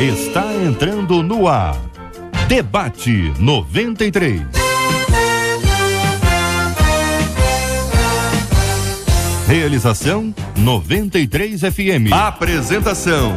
Está entrando no ar. Debate 93. Realização 93 FM. Apresentação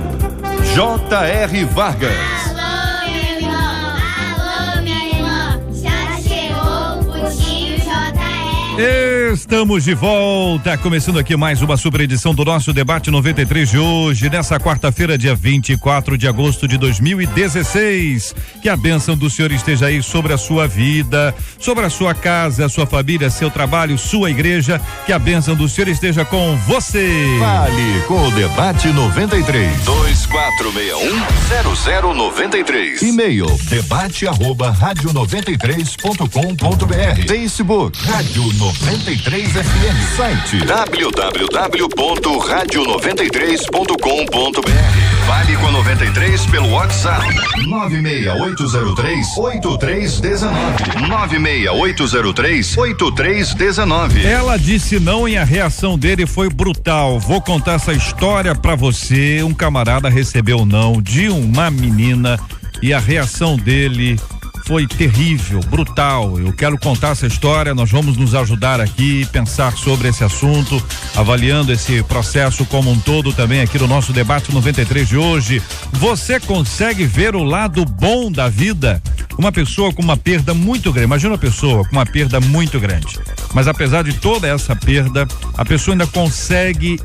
J.R. Vargas. Alô, meu irmão, alô, minha irmã, já chegou o tio J.R. Estamos de volta, começando aqui mais uma super edição do nosso Debate 93 de hoje, nessa quarta-feira, dia 24 de agosto de 2016. Que a bênção do Senhor esteja aí sobre a sua vida, sobre a sua casa, a sua família, seu trabalho, sua igreja. Que a bênção do Senhor esteja com você. Fale com o Debate 93. 2461-0093. E-mail debate@radio93.com.br. Facebook Rádio 93 FM. Site www.radio93.com.br. Fale com a 93 pelo WhatsApp 96803-8319. 96803-8319. Ela disse não e a reação dele foi brutal. Vou contar essa história pra você. Um camarada recebeu não de uma menina e a reação dele foi terrível, brutal. Eu quero contar essa história, nós vamos nos ajudar aqui, pensar sobre esse assunto, avaliando esse processo como um todo também aqui no nosso Debate 93 de hoje. Você consegue ver o lado bom da vida? Uma pessoa com uma perda muito grande, imagina uma pessoa com uma perda muito grande, mas apesar de toda essa perda, a pessoa ainda consegue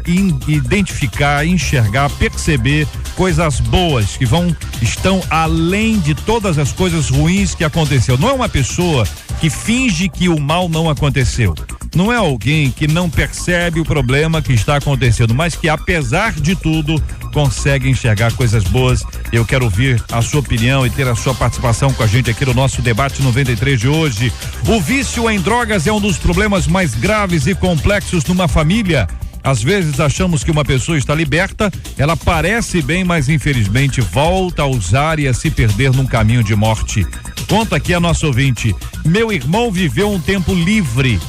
identificar, enxergar, perceber coisas boas que estão além de todas as coisas ruins que aconteceu. Não é uma pessoa que finge que o mal não aconteceu. Não é alguém que não percebe o problema que está acontecendo, mas que apesar de tudo consegue enxergar coisas boas. Eu quero ouvir a sua opinião e ter a sua participação com a gente aqui no nosso Debate 93 de hoje. O vício em drogas é um dos problemas mais graves e complexos numa família. Às vezes achamos que uma pessoa está liberta, ela parece bem, mas infelizmente volta a usar e a se perder num caminho de morte. Conta aqui a nossa ouvinte: meu irmão viveu um tempo livre,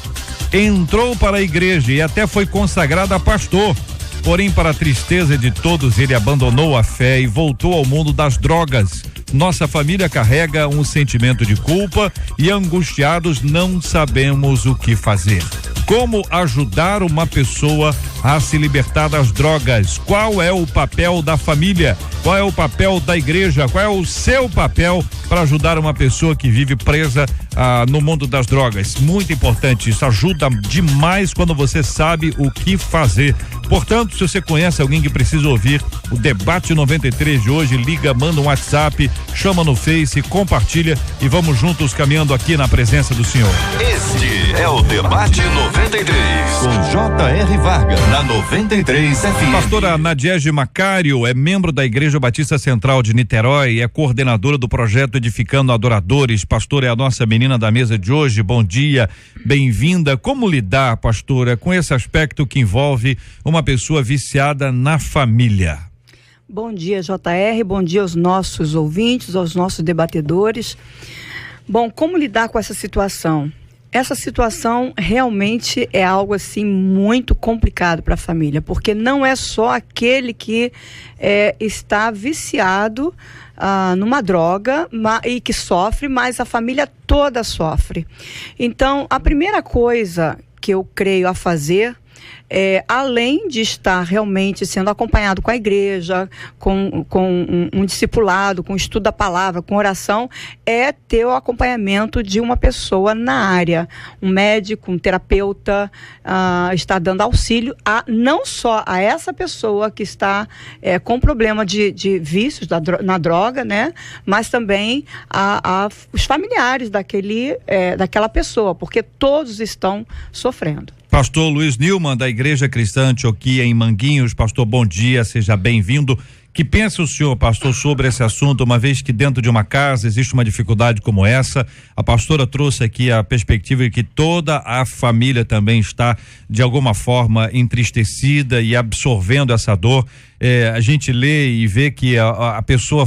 entrou para a igreja e até foi consagrado a pastor. Porém, para a tristeza de todos, ele abandonou a fé e voltou ao mundo das drogas. Nossa família carrega um sentimento de culpa e, angustiados, não sabemos o que fazer. Como ajudar uma pessoa a se libertar das drogas? Qual é o papel da família? Qual é o papel da igreja? Qual é o seu papel para ajudar uma pessoa que vive presa no mundo das drogas? Muito importante, isso ajuda demais quando você sabe o que fazer. Portanto, se você conhece alguém que precisa ouvir o Debate 93 de hoje, liga, manda um WhatsApp, chama no Face, compartilha e vamos juntos caminhando aqui na presença do Senhor. Este é o Debate 93 com J.R. Vargas na 93 FM. Pastora Nadiege Macário é membro da Igreja Batista Central de Niterói e é coordenadora do projeto Edificando Adoradores. Pastora, é a nossa menina da mesa de hoje. Bom dia, bem-vinda. Como lidar, pastora, com esse aspecto que envolve uma pessoa viciada na família? Bom dia, J.R., bom dia aos nossos ouvintes, aos nossos debatedores. Bom, como lidar com essa situação? Essa situação realmente é algo assim muito complicado para a família, porque não é só aquele que está viciado numa droga e que sofre, mas a família toda sofre. Então, a primeira coisa que eu creio a fazer além de estar realmente sendo acompanhado com a igreja, com um discipulado, com estudo da palavra, com oração, é ter o acompanhamento de uma pessoa na área, um médico, um terapeuta, está dando auxílio não só a essa pessoa que está com problema de vícios na droga, né, mas também os familiares daquela pessoa, porque todos estão sofrendo. Pastor Luiz Nilman, da Igreja Cristã Antioquia, em Manguinhos. Pastor, bom dia, seja bem-vindo. Que pensa o senhor, pastor, sobre esse assunto, uma vez que dentro de uma casa existe uma dificuldade como essa? A pastora trouxe aqui a perspectiva de que toda a família também está, de alguma forma, entristecida e absorvendo essa dor. a gente lê e vê que a pessoa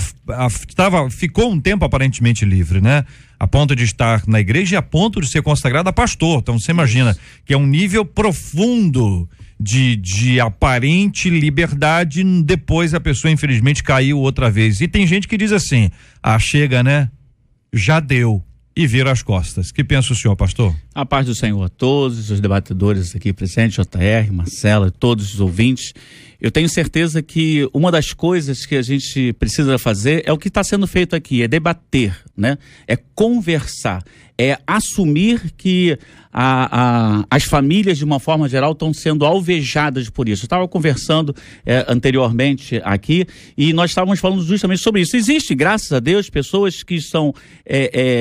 ficou um tempo aparentemente livre, né? A ponto de estar na igreja e a ponto de ser consagrada a pastor. Então você imagina que é um nível profundo de aparente liberdade, depois a pessoa infelizmente caiu outra vez. E tem gente que diz assim, chega, né? Já deu. E vira as costas. Que pensa o senhor, pastor? A paz do Senhor a todos os debatedores aqui presentes, JR, Marcela, todos os ouvintes. Eu tenho certeza que uma das coisas que a gente precisa fazer é o que está sendo feito aqui, é debater, né? É conversar, é assumir que as famílias, de uma forma geral, estão sendo alvejadas por isso. Eu estava conversando anteriormente aqui e nós estávamos falando justamente sobre isso. Existe, graças a Deus, pessoas que estão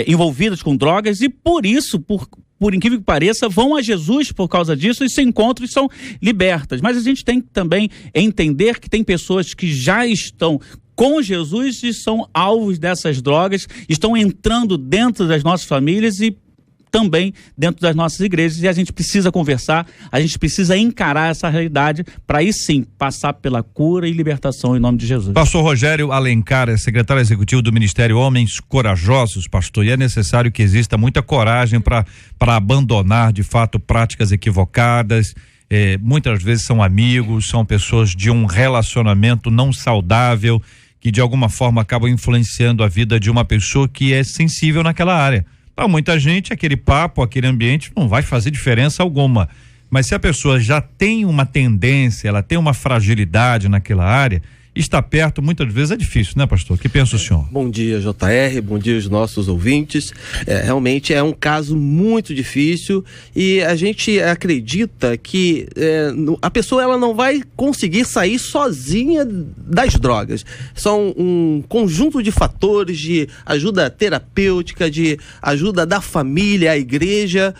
envolvidas com drogas e por isso, por incrível que pareça, vão a Jesus por causa disso e se encontram e são libertas. Mas a gente tem que também entender que tem pessoas que já estão com Jesus e são alvos dessas drogas, estão entrando dentro das nossas famílias e também dentro das nossas igrejas, e a gente precisa conversar, a gente precisa encarar essa realidade para aí sim passar pela cura e libertação em nome de Jesus. Pastor Rogério Alencar é secretário executivo do Ministério Homens Corajosos, pastor, e é necessário que exista muita coragem para abandonar de fato práticas equivocadas. Muitas vezes são amigos, são pessoas de um relacionamento não saudável que de alguma forma acabam influenciando a vida de uma pessoa que é sensível naquela área. Para muita gente, aquele papo, aquele ambiente não vai fazer diferença alguma. Mas se a pessoa já tem uma tendência, ela tem uma fragilidade naquela área, estar perto muitas vezes é difícil, né, pastor? O que pensa o senhor? Bom dia, JR, bom dia aos nossos ouvintes. Realmente é um caso muito difícil e a gente acredita que a pessoa ela não vai conseguir sair sozinha das drogas. São um conjunto de fatores de ajuda terapêutica, de ajuda da família, a igreja,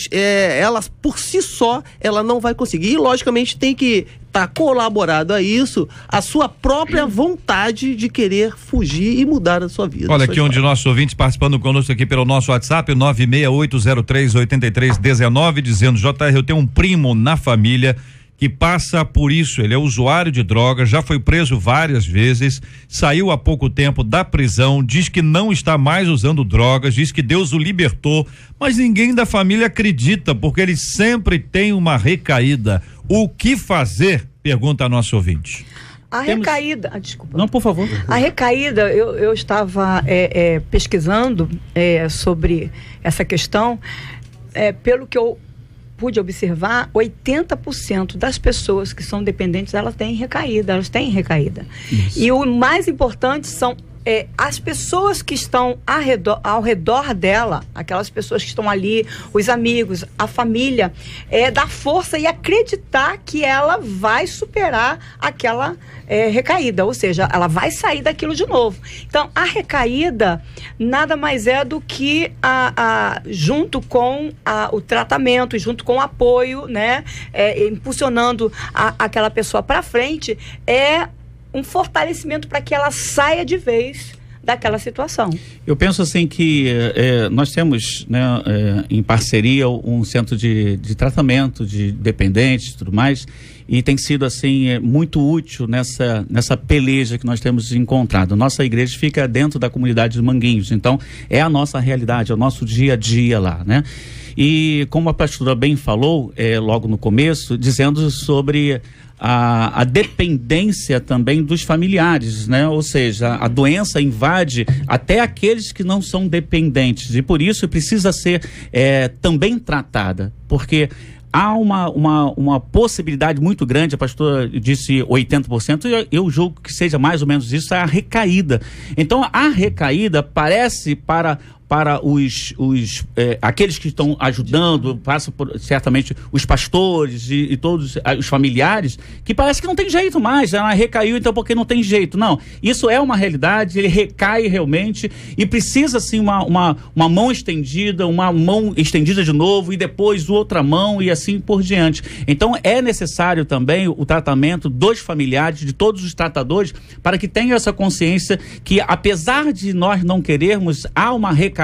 ela por si só ela não vai conseguir e logicamente tem que está colaborado a isso, a sua própria vontade de querer fugir e mudar a sua vida. Olha aqui um de nossos ouvintes participando conosco aqui pelo nosso WhatsApp, 968038319, dizendo: JR, eu tenho um primo na família que passa por isso, ele é usuário de drogas, já foi preso várias vezes, saiu há pouco tempo da prisão, diz que não está mais usando drogas, diz que Deus o libertou, mas ninguém da família acredita, porque ele sempre tem uma recaída. O que fazer? Pergunta a nosso ouvinte. A recaída, desculpa. Não, por favor. A recaída, eu estava pesquisando sobre essa questão, pelo que eu pude observar, 80% das pessoas que são dependentes, elas têm recaída. Isso. E o mais importante são as pessoas que estão ao redor dela, aquelas pessoas que estão ali, os amigos, a família, dar força e acreditar que ela vai superar aquela recaída, ou seja, ela vai sair daquilo de novo. Então, a recaída nada mais é do que junto com o tratamento, junto com o apoio, né, impulsionando aquela pessoa para frente, um fortalecimento para que ela saia de vez daquela situação. Eu penso assim que nós temos, né, em parceria um centro de tratamento de dependentes e tudo mais, e tem sido assim muito útil nessa peleja que nós temos encontrado. Nossa igreja fica dentro da comunidade dos Manguinhos, então é a nossa realidade, é o nosso dia a dia lá, né? E como a pastora bem falou logo no começo, dizendo sobre a dependência também dos familiares, né? Ou seja, a doença invade até aqueles que não são dependentes e por isso precisa ser também tratada, porque há uma possibilidade muito grande, a pastora disse 80%, eu julgo que seja mais ou menos isso, a recaída. Então a recaída parece para aqueles que estão ajudando, passa por certamente os pastores e todos os familiares, que parece que não tem jeito mais, recaiu então porque não tem jeito. Não, isso é uma realidade, ele recai realmente e precisa assim uma mão estendida de novo e depois outra mão e assim por diante. Então é necessário também o tratamento dos familiares, de todos os tratadores, para que tenham essa consciência que apesar de nós não querermos, há uma recaída,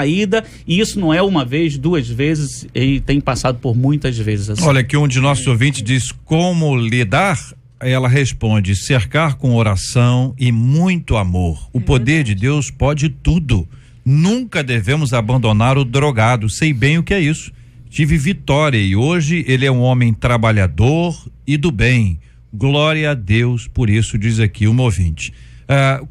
e isso não é uma vez, duas vezes, e tem passado por muitas vezes assim. Olha, aqui um de nossos ouvintes diz: como lidar ela responde: cercar com oração e muito amor. O poder de Deus pode tudo. Nunca devemos abandonar o drogado. Sei bem o que é isso. Tive vitória e hoje ele é um homem trabalhador e do bem. Glória a Deus por isso, diz aqui um ouvinte.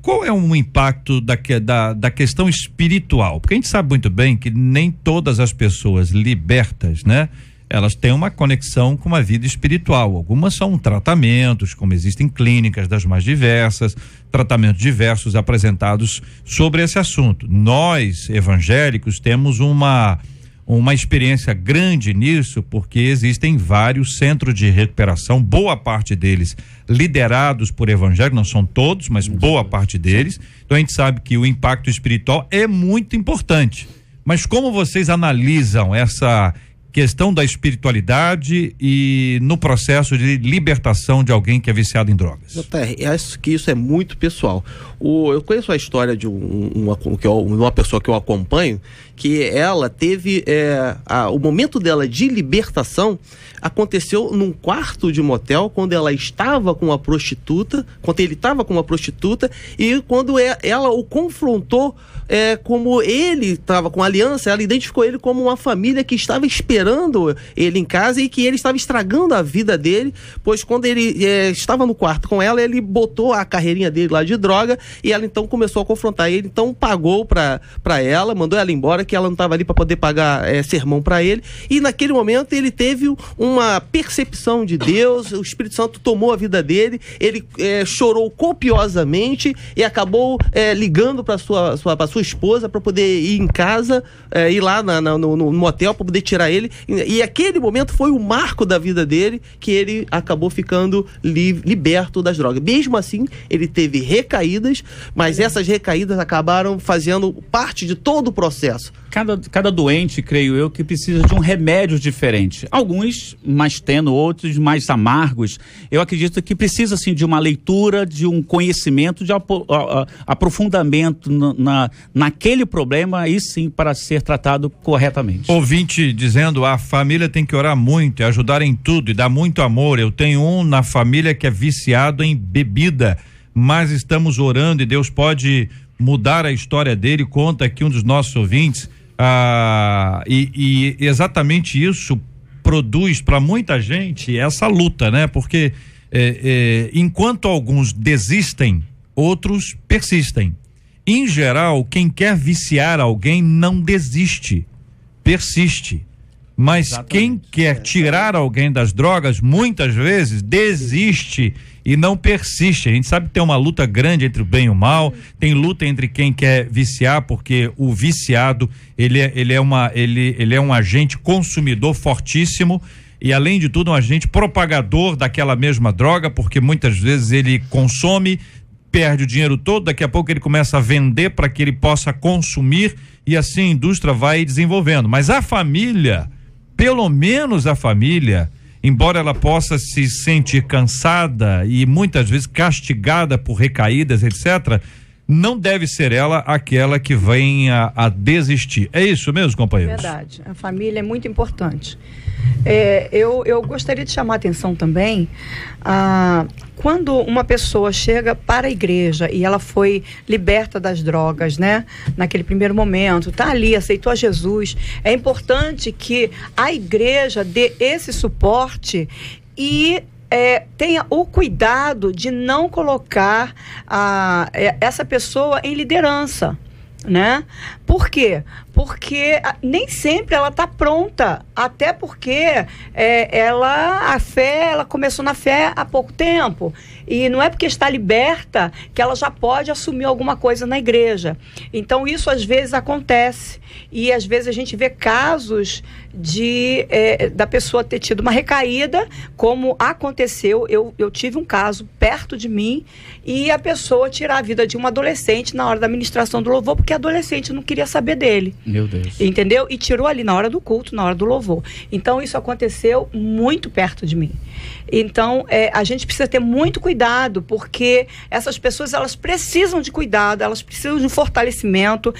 Qual é o impacto da questão espiritual? Porque a gente sabe muito bem que nem todas as pessoas libertas, né? Elas têm uma conexão com uma vida espiritual. Algumas são tratamentos, como existem clínicas das mais diversas, tratamentos diversos apresentados sobre esse assunto. Nós, evangélicos, temos uma experiência grande nisso, porque existem vários centros de recuperação, boa parte deles liderados por evangélicos, não são todos, mas boa parte deles. Então a gente sabe que o impacto espiritual é muito importante. Mas como vocês analisam essa questão da espiritualidade e no processo de libertação de alguém que é viciado em drogas? Acho que isso é muito pessoal. Eu conheço a história de uma pessoa que eu acompanho, que ela teve o momento dela de libertação aconteceu num quarto de motel, quando ela estava com uma prostituta, quando ele estava com uma prostituta, e quando ela o confrontou, como ele estava com aliança, ela identificou ele como uma família que estava esperando ele em casa e que ele estava estragando a vida dele, pois quando ele estava no quarto com ela, ele botou a carreirinha dele lá de droga e ela então começou a confrontar ele, então pagou pra ela, mandou ela embora, que ela não estava ali para poder pagar sermão para ele, e naquele momento ele teve uma percepção de Deus, o Espírito Santo tomou a vida dele, ele chorou copiosamente e acabou ligando para sua esposa para poder ir em casa, ir lá no motel para poder tirar ele, e aquele momento foi o marco da vida dele, que ele acabou ficando liberto das drogas. Mesmo assim, ele teve recaídas, mas essas recaídas acabaram fazendo parte de todo o processo. Cada doente, creio eu, que precisa de um remédio diferente. Alguns mais tênue, outros mais amargos. Eu acredito que precisa, sim, de uma leitura, de um conhecimento, de aprofundamento naquele problema, aí sim, para ser tratado corretamente. Ouvinte dizendo: a família tem que orar muito, ajudar em tudo e dar muito amor. Eu tenho um na família que é viciado em bebida, mas estamos orando e Deus pode mudar a história dele. Conta aqui um dos nossos ouvintes. E exatamente isso produz para muita gente essa luta, né? Porque enquanto alguns desistem, outros persistem. Em geral, quem quer viciar alguém não desiste, persiste. Mas quem quer tirar alguém das drogas, muitas vezes desiste e não persiste. A gente sabe que tem uma luta grande entre o bem e o mal, tem luta entre quem quer viciar, porque o viciado, ele é um agente consumidor fortíssimo e, além de tudo, um agente propagador daquela mesma droga, porque muitas vezes ele consome, perde o dinheiro todo, daqui a pouco ele começa a vender para que ele possa consumir, e assim a indústria vai desenvolvendo. Mas a família, pelo menos a família, embora ela possa se sentir cansada e muitas vezes castigada por recaídas, etc., não deve ser ela aquela que venha a desistir. É isso mesmo, companheiros? Verdade. A família é muito importante. Eu gostaria de chamar a atenção também quando uma pessoa chega para a igreja e ela foi liberta das drogas, né? Naquele primeiro momento, tá ali, aceitou a Jesus. É importante que a igreja dê esse suporte e tenha o cuidado de não colocar essa pessoa em liderança, né? Por quê? Porque nem sempre ela está pronta, até porque a fé, ela começou na fé há pouco tempo, e não é porque está liberta que ela já pode assumir alguma coisa na igreja. Então isso às vezes acontece, e às vezes a gente vê casos da pessoa ter tido uma recaída, como aconteceu, eu tive um caso perto de mim, e a pessoa tirar a vida de um adolescente na hora da ministração do louvor, porque a adolescente não queria saber dele. Meu Deus. Entendeu? E tirou ali na hora do culto, na hora do louvor. Então isso aconteceu muito perto de mim. Então a gente precisa ter muito cuidado, porque essas pessoas, elas precisam de cuidado, elas precisam de fortalecimento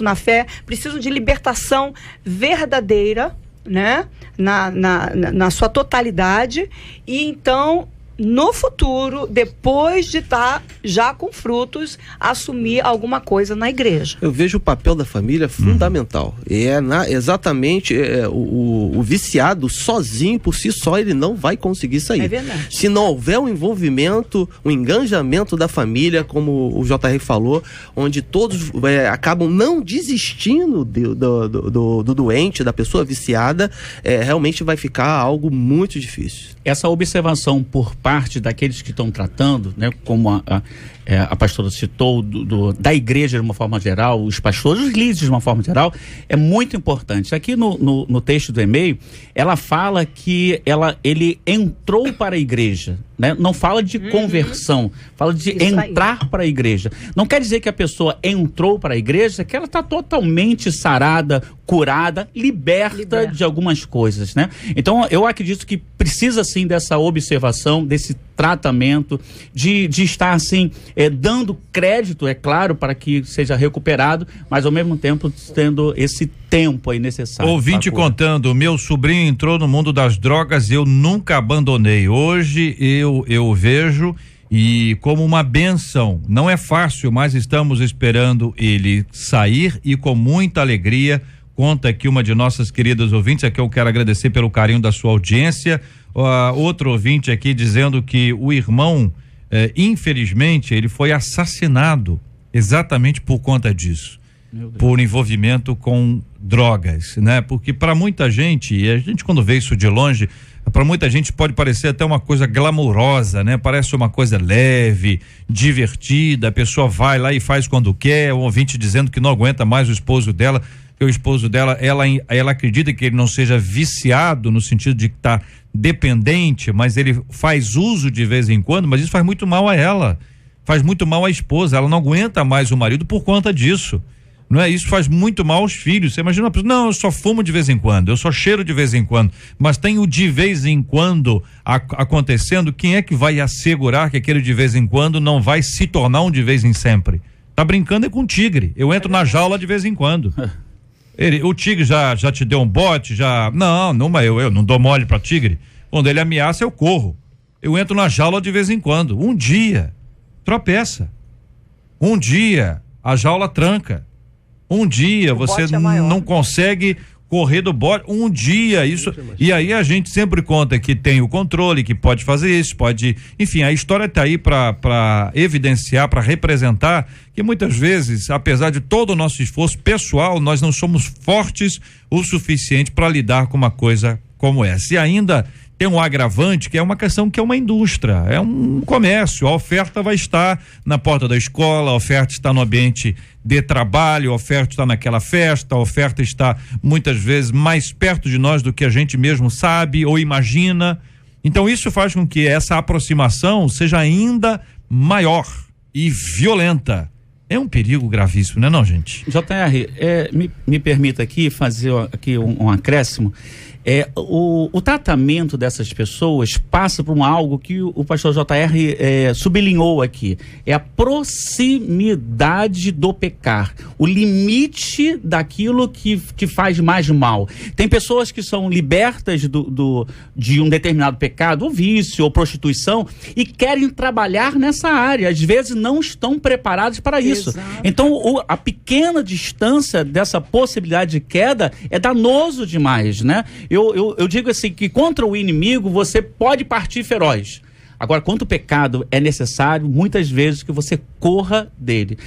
na fé, precisam de libertação verdadeira, né? Na sua totalidade. E então no futuro, depois de estar já com frutos, assumir alguma coisa na igreja. Eu vejo o papel da família fundamental. E exatamente o viciado sozinho, por si só, ele não vai conseguir sair. É verdade. Se não houver um envolvimento, um engajamento da família, como o JR falou, onde todos acabam não desistindo do doente, da pessoa viciada, realmente vai ficar algo muito difícil. Essa observação por parte daqueles que estão tratando, né, como a pastora citou, da igreja de uma forma geral, os pastores, os líderes de uma forma geral, é muito importante. Aqui no texto do e-mail, ela fala que ele entrou para a igreja, né? Não fala de conversão, fala de entrar para a igreja. Não quer dizer que a pessoa entrou para a igreja, que ela está totalmente sarada, curada, liberta de algumas coisas, né? Então, eu acredito que precisa, sim, dessa observação, desse tratamento, de estar, assim, dando crédito, é claro, para que seja recuperado, mas, ao mesmo tempo, tendo esse tempo aí necessário. Ouvinte contando, meu sobrinho entrou no mundo das drogas e eu nunca abandonei. Hoje eu vejo e como uma bênção. Não é fácil, mas estamos esperando ele sair e com muita alegria. Conta aqui uma de nossas queridas ouvintes, aqui eu quero agradecer pelo carinho da sua audiência. Outro ouvinte aqui dizendo que o irmão, infelizmente, ele foi assassinado exatamente por conta disso, por envolvimento com drogas, né? Porque para muita gente, e a gente quando vê isso de longe, para muita gente pode parecer até uma coisa glamourosa, né? Parece uma coisa leve, divertida, a pessoa vai lá e faz quando quer. Um ouvinte dizendo que não aguenta mais o esposo dela, que o esposo dela, ela acredita que ele não seja viciado no sentido de que tá dependente, mas ele faz uso de vez em quando, mas isso faz muito mal a ela, faz muito mal à esposa, ela não aguenta mais o marido por conta disso, não é? Isso faz muito mal aos filhos. Você imagina uma pessoa, não, eu só fumo de vez em quando, eu só cheiro de vez em quando, mas tem o de vez em quando acontecendo. Quem é que vai assegurar que aquele de vez em quando não vai se tornar um de vez em sempre? Tá brincando com o tigre, eu entro na jaula de vez em quando. O tigre já te deu um bote, não, eu não dou mole pra tigre. Quando ele ameaça, eu corro. Eu entro na jaula de vez em quando. Um dia, tropeça. Um dia, a jaula tranca. Um dia, você não consegue correr do bote. Um dia, isso. E aí a gente sempre conta que tem o controle, que pode fazer isso, pode. Enfim, a história tá aí para evidenciar, para representar que muitas vezes, apesar de todo o nosso esforço pessoal, nós não somos fortes o suficiente para lidar com uma coisa como essa. E ainda tem um agravante, que é uma questão que é uma indústria, é um comércio. A oferta vai estar na porta da escola, a oferta está no ambiente de trabalho, a oferta está naquela festa, a oferta está muitas vezes mais perto de nós do que a gente mesmo sabe ou imagina. Então isso faz com que essa aproximação seja ainda maior e violenta. É um perigo gravíssimo, não é não, gente? JR, me permita aqui fazer aqui um acréscimo. O tratamento dessas pessoas passa por algo que o pastor JR sublinhou aqui, é a proximidade do pecar, o limite daquilo que faz mais mal. Tem pessoas que são libertas de um determinado pecado, ou vício, ou prostituição, e querem trabalhar nessa área, às vezes não estão preparados para isso. Exato. Então a pequena distância dessa possibilidade de queda é danoso demais, né? Eu digo assim, que contra o inimigo você pode partir feroz. Agora, contra o pecado é necessário muitas vezes que você corra dele.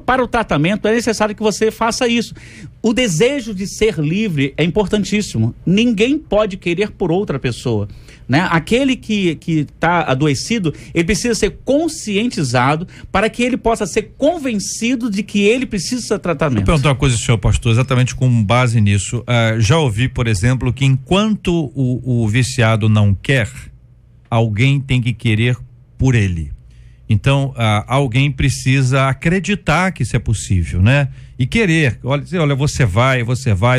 Para o tratamento é necessário que você faça isso. O desejo de ser livre é importantíssimo. Ninguém pode querer por outra pessoa, né? Aquele que está adoecido, ele precisa ser conscientizado para que ele possa ser convencido de que ele precisa de tratamento. Vou perguntar uma coisa, senhor pastor, exatamente com base nisso. Já ouvi, por exemplo, que enquanto o viciado não quer, alguém tem que querer por ele. Então, alguém precisa acreditar que isso é possível, né? E querer, olha, você vai,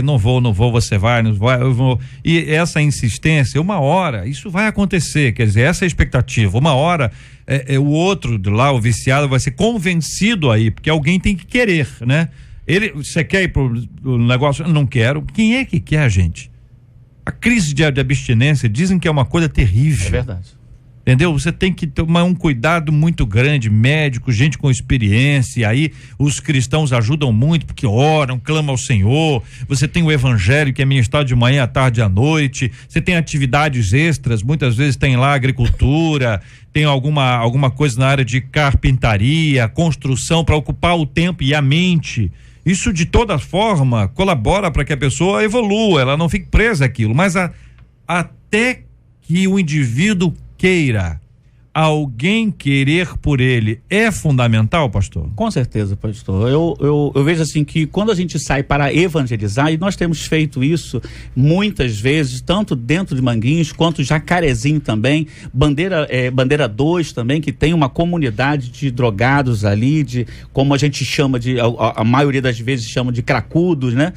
não vou, você vai, não vai, eu vou. E essa insistência, uma hora, isso vai acontecer, quer dizer, essa é a expectativa. Uma hora, o outro de lá, o viciado, vai ser convencido aí, porque alguém tem que querer, né? Você quer ir pro negócio? Não quero. Quem é que quer, gente? A crise de abstinência dizem que é uma coisa terrível. É verdade. Entendeu? Você tem que tomar um cuidado muito grande, médico, gente com experiência, e aí os cristãos ajudam muito, porque oram, clamam ao Senhor, você tem o evangelho, que é ministrado de manhã, à tarde e à noite, você tem atividades extras, muitas vezes tem lá agricultura, tem alguma coisa na área de carpintaria, construção, para ocupar o tempo e a mente. Isso, de toda forma, colabora para que a pessoa evolua, ela não fique presa àquilo, mas até que o indivíduo queira, alguém querer por ele, é fundamental, pastor? Com certeza, pastor. Eu vejo assim que quando a gente sai para evangelizar, e nós temos feito isso muitas vezes, tanto dentro de Manguinhos, quanto Jacarezinho também, Bandeira 2 também, que tem uma comunidade de drogados ali, de, como a gente chama a maioria das vezes chama de cracudos, né?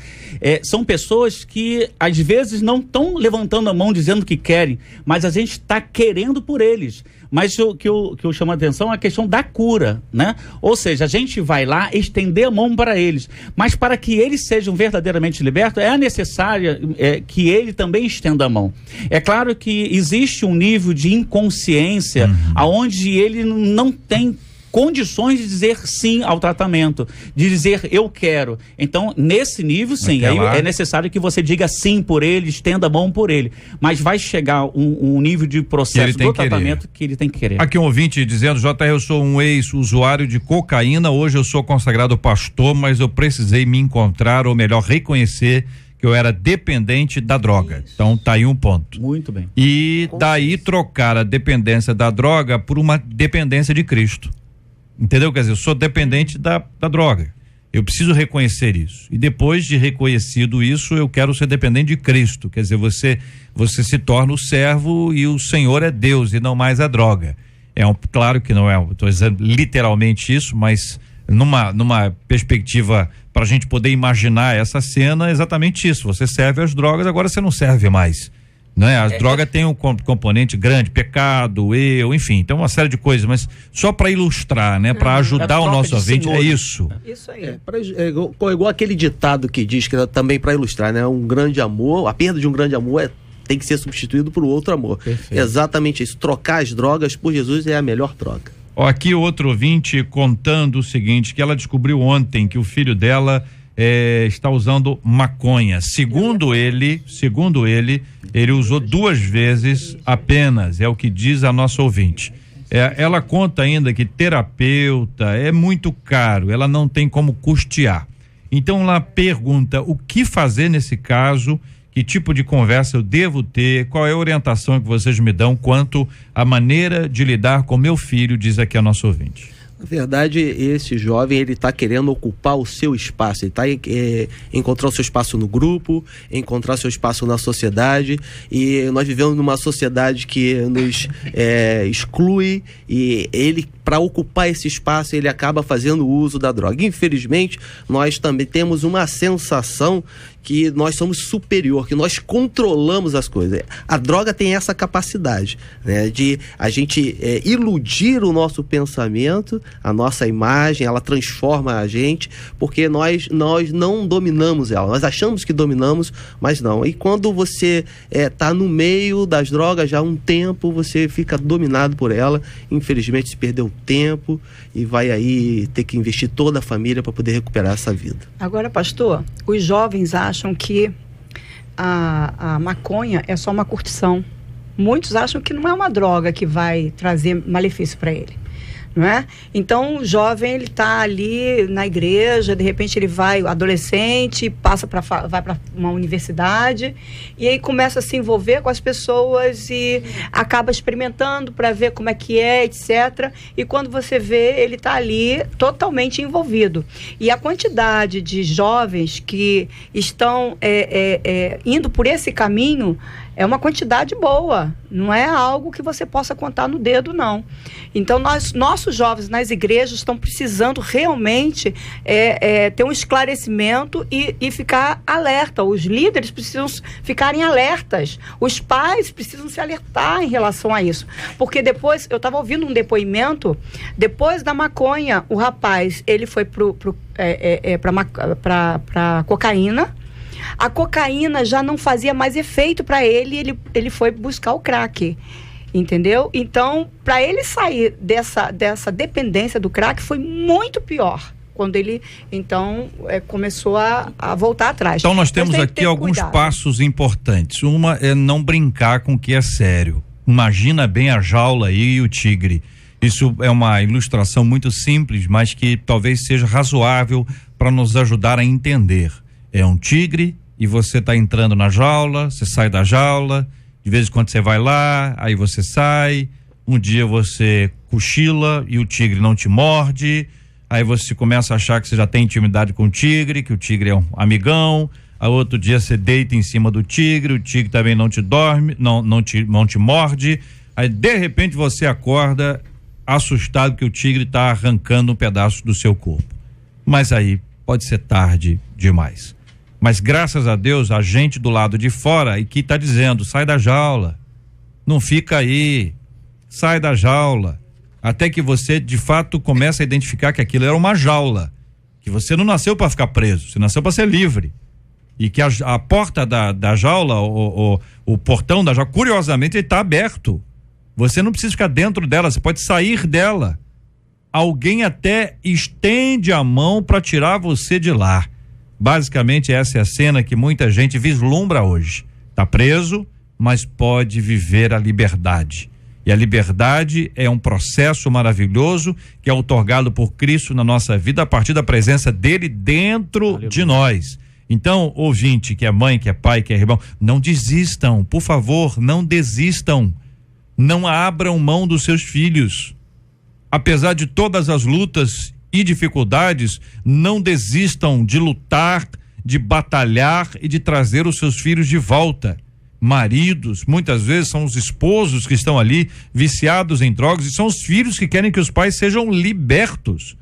São pessoas que às vezes não estão levantando a mão dizendo que querem, mas a gente está querendo por eles. Mas o que eu chamo a atenção é a questão da cura, né? Ou seja, a gente vai lá estender a mão para eles, mas para que eles sejam verdadeiramente libertos, é necessário que ele também estenda a mão. É claro que existe um nível de inconsciência aonde ele não tem condições de dizer sim ao tratamento, de dizer eu quero. Então, nesse nível, sim, aí é necessário que você diga sim por ele, estenda a mão por ele. Mas vai chegar um nível de processo do tratamento que ele tem que querer. Aqui um ouvinte dizendo, JR, eu sou um ex-usuário de cocaína, hoje eu sou consagrado pastor, mas eu precisei me encontrar, ou melhor, reconhecer que eu era dependente da droga. Isso. Então tá aí um ponto. Muito bem. E daí trocar a dependência da droga por uma dependência de Cristo. Entendeu? Quer dizer, eu sou dependente da droga. Eu preciso reconhecer isso. E depois de reconhecido isso, eu quero ser dependente de Cristo. Quer dizer, você se torna o servo e o Senhor é Deus e não mais a droga. Claro que não é, estou dizendo literalmente isso, mas numa perspectiva para a gente poder imaginar essa cena, é exatamente isso. Você serve as drogas, agora você não serve mais. Né? A droga tem um componente grande, pecado, enfim, então uma série de coisas, mas só para ilustrar, né? Para ajudar o nosso ouvinte, é isso. Isso aí. Igual aquele ditado que diz que também para ilustrar, né? Um grande amor, a perda de um grande amor tem que ser substituído por outro amor. Perfeito. Exatamente isso. Trocar as drogas por Jesus é a melhor troca. Aqui outro ouvinte contando o seguinte, que ela descobriu ontem que o filho dela está usando maconha. Segundo ele usou 2 vezes apenas, é o que diz a nossa ouvinte. Ela conta ainda que terapeuta é muito caro, ela não tem como custear. Então ela pergunta o que fazer nesse caso, que tipo de conversa eu devo ter, qual é a orientação que vocês me dão quanto à maneira de lidar com meu filho, diz aqui a nossa ouvinte. Na verdade, esse jovem, ele está querendo ocupar o seu espaço, ele está encontrar o seu espaço no grupo, encontrar seu espaço na sociedade, e nós vivemos numa sociedade que nos exclui, e ele, para ocupar esse espaço, ele acaba fazendo uso da droga. Infelizmente, nós também temos uma sensação que nós somos superior, que nós controlamos as coisas. A droga tem essa capacidade, né, de a gente iludir o nosso pensamento, a nossa imagem, ela transforma a gente, porque nós não dominamos ela, nós achamos que dominamos, mas não. E quando você está no meio das drogas já há um tempo, você fica dominado por ela, infelizmente se perdeu tempo e vai aí ter que investir toda a família para poder recuperar essa vida. Agora, pastor, os jovens acham que a maconha é só uma curtição. Muitos acham que não é uma droga que vai trazer malefício para ele, não é? Então o jovem, ele está ali na igreja, de repente ele vai, adolescente, vai para uma universidade e aí começa a se envolver com as pessoas e acaba experimentando para ver como é que é, etc. E quando você vê, ele está ali totalmente envolvido. E a quantidade de jovens que estão indo por esse caminho é uma quantidade boa, não é algo que você possa contar no dedo, não. Então, nossos jovens nas igrejas estão precisando realmente ter um esclarecimento e ficar alerta. Os líderes precisam ficarem alertas. Os pais precisam se alertar em relação a isso. Porque depois, eu estava ouvindo um depoimento, depois da maconha, o rapaz, ele foi para cocaína. A cocaína já não fazia mais efeito para ele, ele foi buscar o crack. entendeu? Então, para ele sair dessa dependência do crack foi muito pior. Quando ele, então, começou a voltar atrás. Então nós temos aqui alguns passos importantes. Uma é não brincar com o que é sério. Imagina bem a jaula aí e o tigre. Isso é uma ilustração muito simples, mas que talvez seja razoável para nos ajudar a entender. É um tigre e você está entrando na jaula, você sai da jaula, de vez em quando você vai lá, aí você sai, um dia você cochila e o tigre não te morde. Aí você começa a achar que você já tem intimidade com o tigre, que o tigre é um amigão. Aí outro dia você deita em cima do tigre, o tigre também não te dorme, não te morde. Aí de repente você acorda assustado que o tigre está arrancando um pedaço do seu corpo. Mas aí pode ser tarde demais. Mas graças a Deus, a gente do lado de fora e que está dizendo, sai da jaula, não fica aí, sai da jaula. Até que você, de fato, começa a identificar que aquilo era uma jaula, que você não nasceu para ficar preso, você nasceu para ser livre. E que a porta da jaula, o portão da jaula, curiosamente, ele está aberto. Você não precisa ficar dentro dela, você pode sair dela. Alguém até estende a mão para tirar você de lá. Basicamente, essa é a cena que muita gente vislumbra hoje. Está preso, mas pode viver a liberdade. E a liberdade é um processo maravilhoso que é outorgado por Cristo na nossa vida a partir da presença dele dentro de nós. Então, ouvinte, que é mãe, que é pai, que é irmão, não desistam, por favor, não desistam. Não abram mão dos seus filhos. Apesar de todas as lutas e dificuldades, não desistam de lutar, de batalhar e de trazer os seus filhos de volta. Maridos, muitas vezes são os esposos que estão ali viciados em drogas e são os filhos que querem que os pais sejam libertos.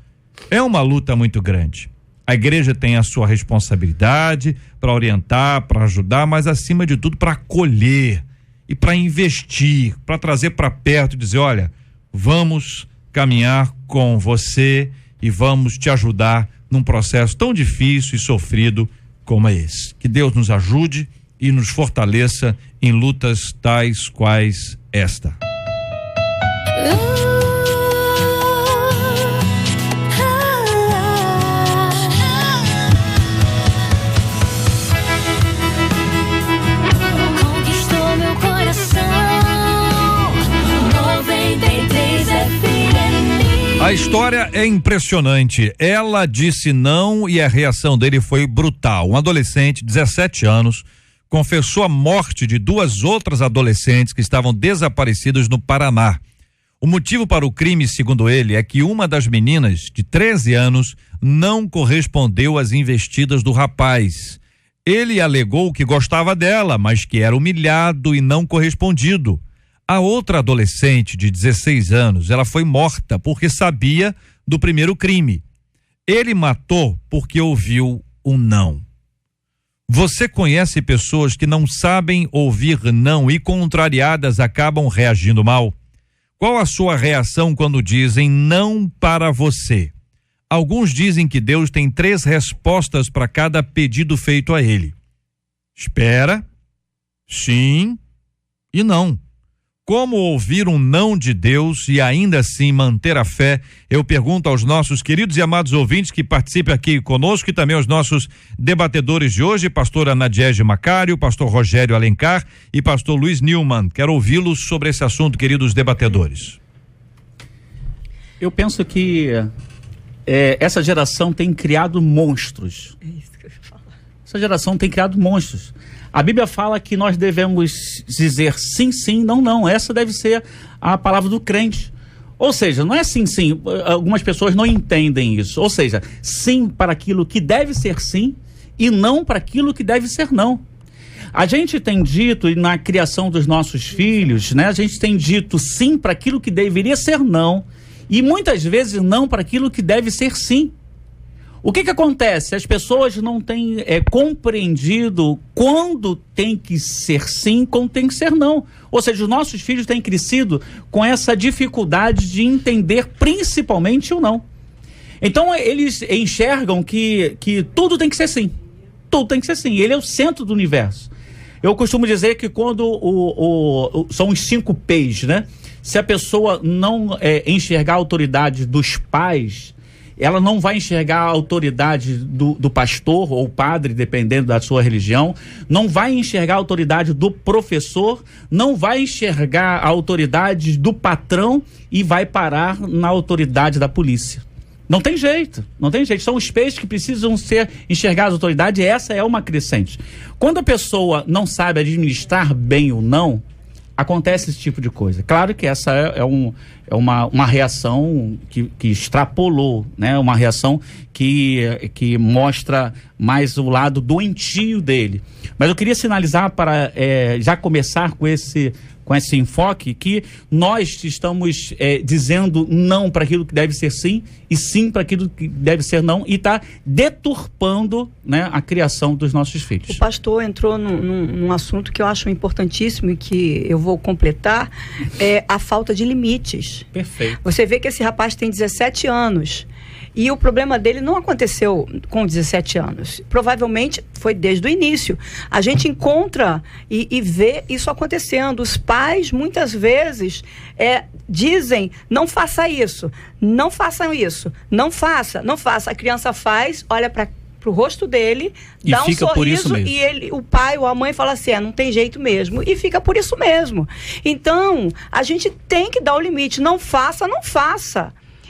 É uma luta muito grande. A igreja tem a sua responsabilidade para orientar, para ajudar, mas acima de tudo para acolher e para investir, para trazer para perto e dizer, olha, vamos caminhar com você e vamos te ajudar num processo tão difícil e sofrido como é esse. Que Deus nos ajude e nos fortaleça em lutas tais quais esta. Conquistou meu coração. 93 FM. A história é impressionante. Ela disse não e a reação dele foi brutal. Um adolescente, 17 anos, confessou a morte de 2 outras adolescentes que estavam desaparecidas no Paraná. O motivo para o crime, segundo ele, é que uma das meninas, de 13 anos, não correspondeu às investidas do rapaz. Ele alegou que gostava dela, mas que era humilhado e não correspondido. A outra adolescente, de 16 anos, ela foi morta porque sabia do primeiro crime. Ele matou porque ouviu um não. Você conhece pessoas que não sabem ouvir não e, contrariadas, acabam reagindo mal? Qual a sua reação quando dizem não para você? Alguns dizem que Deus tem 3 respostas para cada pedido feito a ele. Espera, sim e não. Como ouvir um não de Deus e ainda assim manter a fé? Eu pergunto aos nossos queridos e amados ouvintes que participam aqui conosco e também aos nossos debatedores de hoje, pastora Nadiege Macário, pastor Rogério Alencar e pastor Luiz Nilman. Quero ouvi-los sobre esse assunto, queridos debatedores. Eu penso que essa geração tem criado monstros. É isso que eu ia falar. Essa geração tem criado monstros. A Bíblia fala que nós devemos dizer sim, sim, não, não. Essa deve ser a palavra do crente. Ou seja, não é sim, sim. Algumas pessoas não entendem isso. Ou seja, sim para aquilo que deve ser sim e não para aquilo que deve ser não. A gente tem dito, na criação dos nossos filhos, né? A gente tem dito sim para aquilo que deveria ser não e muitas vezes não para aquilo que deve ser sim. O que acontece? As pessoas não têm compreendido quando tem que ser sim, quando tem que ser não. Ou seja, os nossos filhos têm crescido com essa dificuldade de entender principalmente o não. Então eles enxergam que tudo tem que ser sim. Tudo tem que ser sim. Ele é o centro do universo. Eu costumo dizer que quando são os 5 P's, né? Se a pessoa não enxergar a autoridade dos pais, ela não vai enxergar a autoridade do pastor ou padre, dependendo da sua religião, não vai enxergar a autoridade do professor, não vai enxergar a autoridade do patrão e vai parar na autoridade da polícia. Não tem jeito. São os peixes que precisam ser enxergados a autoridade, e essa é uma crescente. Quando a pessoa não sabe administrar bem ou não, acontece esse tipo de coisa. Claro que essa é uma reação que extrapolou, né? Uma reação que mostra mais o lado doentio dele. Mas eu queria sinalizar para já começar com esse enfoque, que nós estamos dizendo não para aquilo que deve ser sim, e sim para aquilo que deve ser não, e está deturpando, né, a criação dos nossos filhos. O pastor entrou num assunto que eu acho importantíssimo e que eu vou completar, a falta de limites. Perfeito. Você vê que esse rapaz tem 17 anos. E o problema dele não aconteceu com 17 anos. Provavelmente foi desde o início. A gente encontra e vê isso acontecendo. Os pais, muitas vezes, dizem, não faça isso, não façam isso, não faça. A criança faz, olha para o rosto dele, e dá um fica por isso sorriso, mesmo. e o pai ou a mãe fala assim, não tem jeito mesmo. E fica por isso mesmo. Então, a gente tem que dar o limite. Não faça.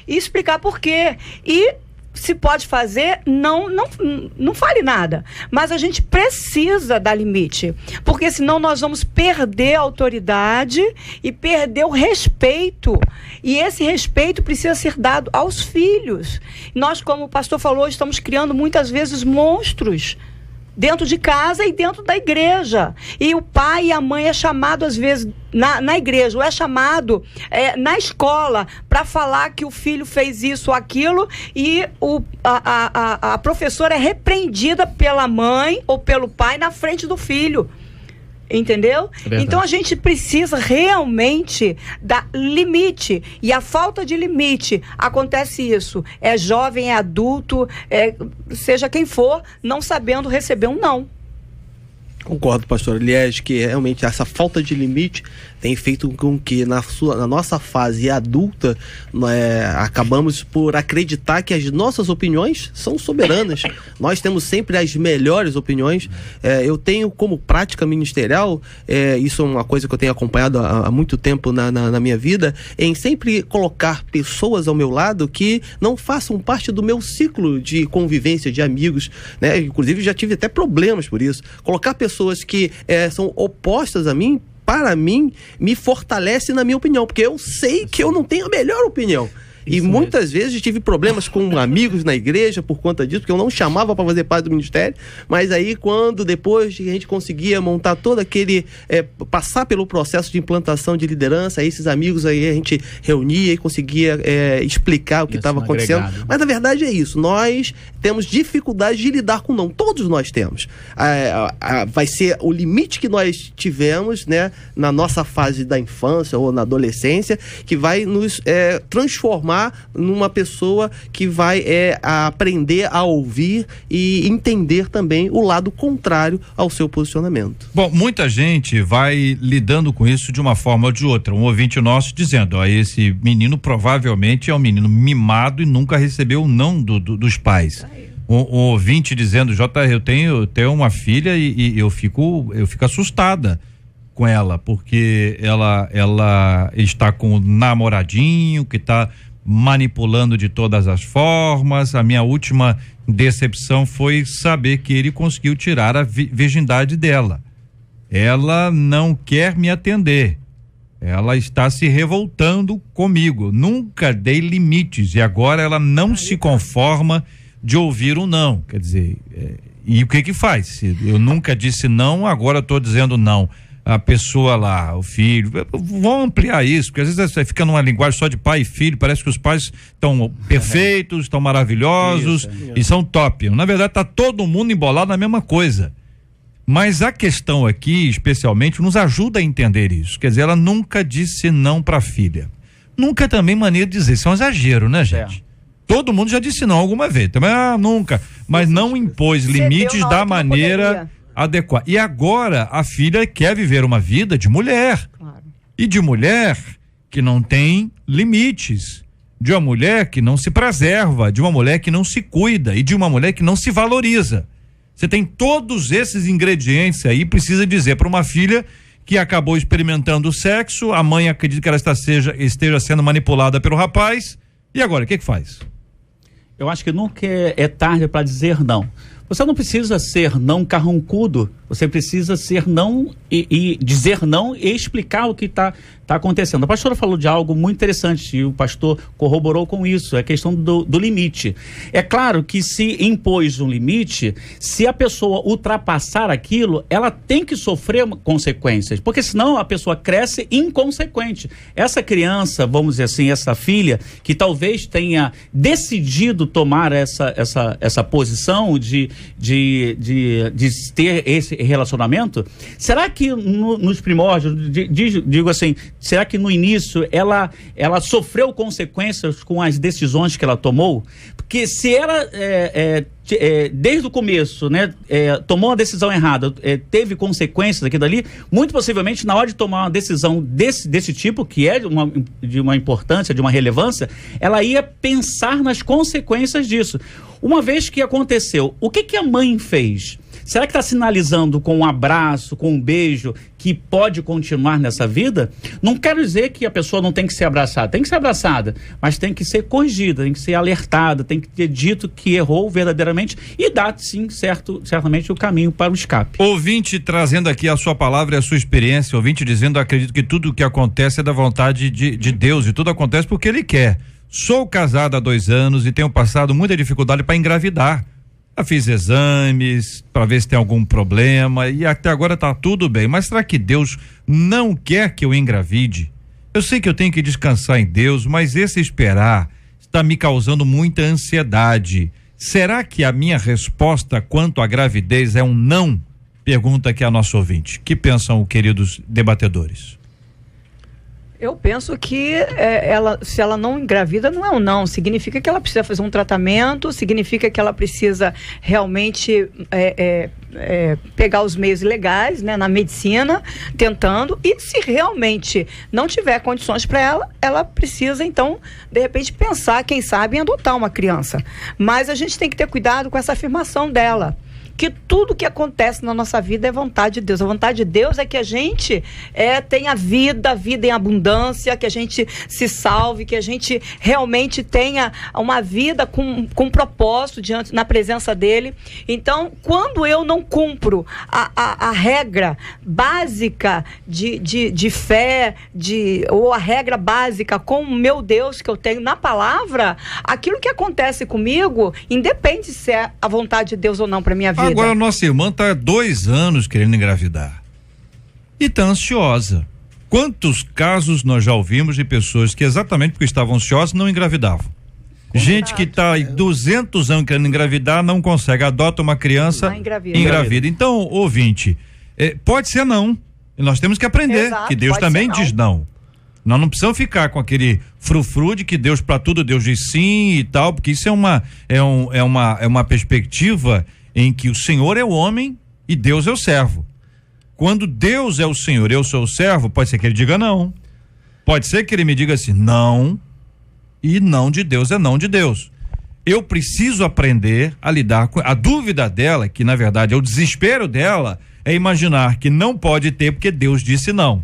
E explicar por quê. E se pode fazer, não fale nada. Mas a gente precisa dar limite. Porque senão nós vamos perder a autoridade e perder o respeito. E esse respeito precisa ser dado aos filhos. Nós, como o pastor falou, estamos criando muitas vezes monstros dentro de casa e dentro da igreja. E o pai e a mãe é chamado, às vezes, na igreja, ou é chamado na escola para falar que o filho fez isso ou aquilo, e a professora é repreendida pela mãe ou pelo pai na frente do filho. Entendeu? Então a gente precisa realmente dar limite, e a falta de limite, acontece isso, é jovem, é adulto, seja quem for, não sabendo receber um não. Concordo, pastor Elias, que realmente essa falta de limite tem feito com que na nossa fase adulta acabamos por acreditar que as nossas opiniões são soberanas. Nós temos sempre as melhores opiniões. Eu tenho como prática ministerial, isso é uma coisa que eu tenho acompanhado há muito tempo na minha vida, em sempre colocar pessoas ao meu lado que não façam parte do meu ciclo de convivência, de amigos, né? Inclusive já tive até problemas por isso. Colocar pessoas que são opostas a mim, para mim, me fortalece na minha opinião, porque eu sei que eu não tenho a melhor opinião. E muitas vezes tive problemas com amigos na igreja por conta disso, porque eu não chamava para fazer parte do ministério, mas aí quando depois a gente conseguia montar todo aquele, passar pelo processo de implantação de liderança, aí esses amigos aí a gente reunia e conseguia explicar o que estava acontecendo. Agregado. Mas na verdade é isso, nós temos dificuldade de lidar com não, todos nós temos. Vai ser o limite que nós tivemos, né, na nossa fase da infância ou na adolescência, que vai nos transformar numa pessoa que vai aprender a ouvir e entender também o lado contrário ao seu posicionamento. Bom, muita gente vai lidando com isso de uma forma ou de outra. Um ouvinte nosso dizendo, esse menino provavelmente é um menino mimado e nunca recebeu o não dos pais. Um ouvinte dizendo, eu tenho uma filha e eu fico assustada com ela, porque ela está com um namoradinho que está manipulando de todas as formas. A minha última decepção foi saber que ele conseguiu tirar a virgindade dela. Ela não quer me atender. Ela está se revoltando comigo. Nunca dei limites e agora ela não se conforma de ouvir um não. Quer dizer, e o que faz? Eu nunca disse não, agora estou dizendo não. A pessoa lá, o filho, vão ampliar isso, porque às vezes você fica numa linguagem só de pai e filho, parece que os pais estão perfeitos, estão maravilhosos e são top. Na verdade tá todo mundo embolado na mesma coisa. Mas a questão aqui, especialmente, nos ajuda a entender isso. Quer dizer, ela nunca disse não para a filha. Nunca também maneira de dizer, isso é um exagero, né, gente? Todo mundo já disse não alguma vez, também nunca, mas não impôs limites da maneira adequar. E agora a filha quer viver uma vida de mulher. Claro. E de mulher que não tem limites. De uma mulher que não se preserva, de uma mulher que não se cuida e de uma mulher que não se valoriza. Você tem todos esses ingredientes aí, precisa dizer para uma filha que acabou experimentando o sexo, a mãe acredita que ela esteja sendo manipulada pelo rapaz, e agora, o que faz? Eu acho que nunca é tarde para dizer não. Você não precisa ser não carrancudo, você precisa ser não e dizer não e explicar o que está acontecendo. A pastora falou de algo muito interessante e o pastor corroborou com isso, é a questão do limite. É claro que se impôs um limite, se a pessoa ultrapassar aquilo, ela tem que sofrer consequências, porque senão a pessoa cresce inconsequente. Essa criança, vamos dizer assim, essa filha, que talvez tenha decidido tomar essa posição de ter esse relacionamento, será que nos primórdios, digo assim, será que no início ela sofreu consequências com as decisões que ela tomou? Porque se ela desde o começo, né, tomou uma decisão errada, teve consequências daquilo ali, muito possivelmente na hora de tomar uma decisão desse tipo, que é de uma importância, de uma relevância, ela ia pensar nas consequências disso. Uma vez que aconteceu, o que a mãe fez? Será que está sinalizando com um abraço, com um beijo, que pode continuar nessa vida? Não quero dizer que a pessoa não tem que ser abraçada, tem que ser abraçada, mas tem que ser corrigida, tem que ser alertada, tem que ter dito que errou verdadeiramente e dar, sim, certamente o caminho para o escape. Ouvinte trazendo aqui a sua palavra e a sua experiência, ouvinte dizendo, acredito que tudo o que acontece é da vontade de Deus e tudo acontece porque Ele quer. Sou casado há 2 anos e tenho passado muita dificuldade para engravidar. Já fiz exames para ver se tem algum problema e até agora tá tudo bem, mas será que Deus não quer que eu engravide? Eu sei que eu tenho que descansar em Deus, mas esse esperar está me causando muita ansiedade. Será que a minha resposta quanto à gravidez é um não? Pergunta aqui a nosso ouvinte. Que pensam, queridos debatedores? Eu penso que se ela não engravida, não é um não. Significa que ela precisa fazer um tratamento, significa que ela precisa realmente pegar os meios legais, né, na medicina, tentando. E se realmente não tiver condições para ela precisa, então, de repente, pensar, quem sabe, em adotar uma criança. Mas a gente tem que ter cuidado com essa afirmação dela, que tudo que acontece na nossa vida é vontade de Deus. A vontade de Deus é que a gente tenha vida em abundância, que a gente se salve, que a gente realmente tenha uma vida com propósito na presença dele. Então, quando eu não cumpro a regra básica de fé, ou a regra básica com o meu Deus que eu tenho na palavra, aquilo que acontece comigo, independe se é a vontade de Deus ou não para minha vida. Agora, nossa irmã está há 2 anos querendo engravidar e está ansiosa. Quantos casos nós já ouvimos de pessoas que exatamente porque estavam ansiosas não engravidavam? Gente que está há 200 anos querendo engravidar, não consegue, adota uma criança, engravida. Então, ouvinte, pode ser não, e nós temos que aprender. Exato, que Deus também diz não. Nós não precisamos ficar com aquele frufru de que Deus para tudo, Deus diz sim e tal, porque isso é uma perspectiva em que o Senhor é o homem e Deus é o servo. Quando Deus é o Senhor, eu sou o servo, pode ser que ele diga não. Pode ser que ele me diga assim, não, e não de Deus é não de Deus. Eu preciso aprender a lidar com a dúvida dela, que na verdade é o desespero dela, é imaginar que não pode ter porque Deus disse não.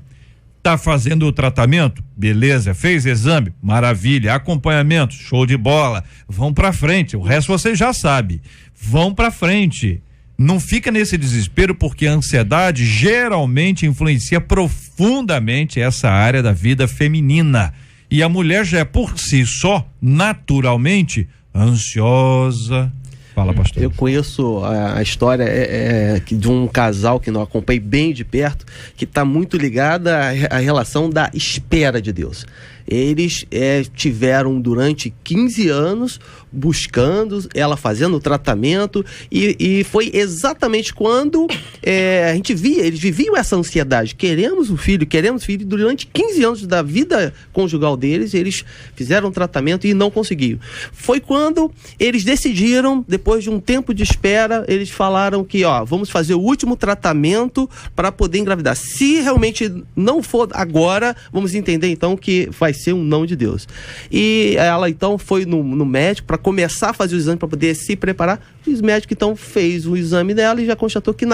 Tá fazendo o tratamento? Beleza. Fez exame? Maravilha. Acompanhamento? Show de bola. Vão pra frente. O resto você já sabe. Vão pra frente. Não fica nesse desespero, porque a ansiedade geralmente influencia profundamente essa área da vida feminina. E a mulher já é por si só, naturalmente, ansiosa. Fala, pastor. Eu conheço a história de um casal que não acompanhei bem de perto, que está muito ligada à relação da espera de Deus. Eles tiveram durante 15 anos buscando, ela fazendo o tratamento, e foi exatamente quando eles viviam essa ansiedade. Queremos filho, durante 15 anos da vida conjugal deles, eles fizeram tratamento e não conseguiram. Foi quando eles decidiram, depois de um tempo de espera, eles falaram que, vamos fazer o último tratamento para poder engravidar. Se realmente não for agora, vamos entender então que vai ser um não de Deus. E ela então foi no médico para começar a fazer o exame, para poder se preparar. O médico então fez o exame dela e já constatou que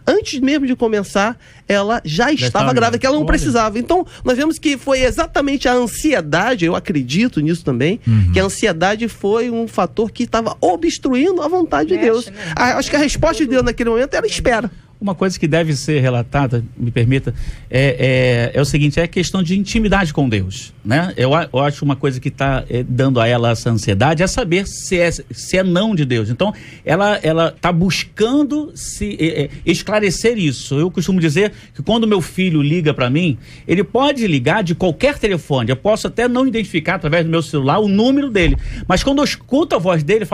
antes mesmo de começar, ela já estava grávida, que ela não precisava. Então, nós vemos que foi exatamente a ansiedade, eu acredito nisso também, que a ansiedade foi um fator que estava obstruindo a vontade de Deus. Acho que a resposta de Deus naquele momento era espera. Uma coisa que deve ser relatada, me permita, é o seguinte, é a questão de intimidade com Deus, né? Eu acho uma coisa que está dando a ela essa ansiedade é saber se é não de Deus. Então, ela está buscando esclarecer isso. Eu costumo dizer que quando meu filho liga para mim, ele pode ligar de qualquer telefone. Eu posso até não identificar através do meu celular o número dele, mas quando eu escuto a voz dele,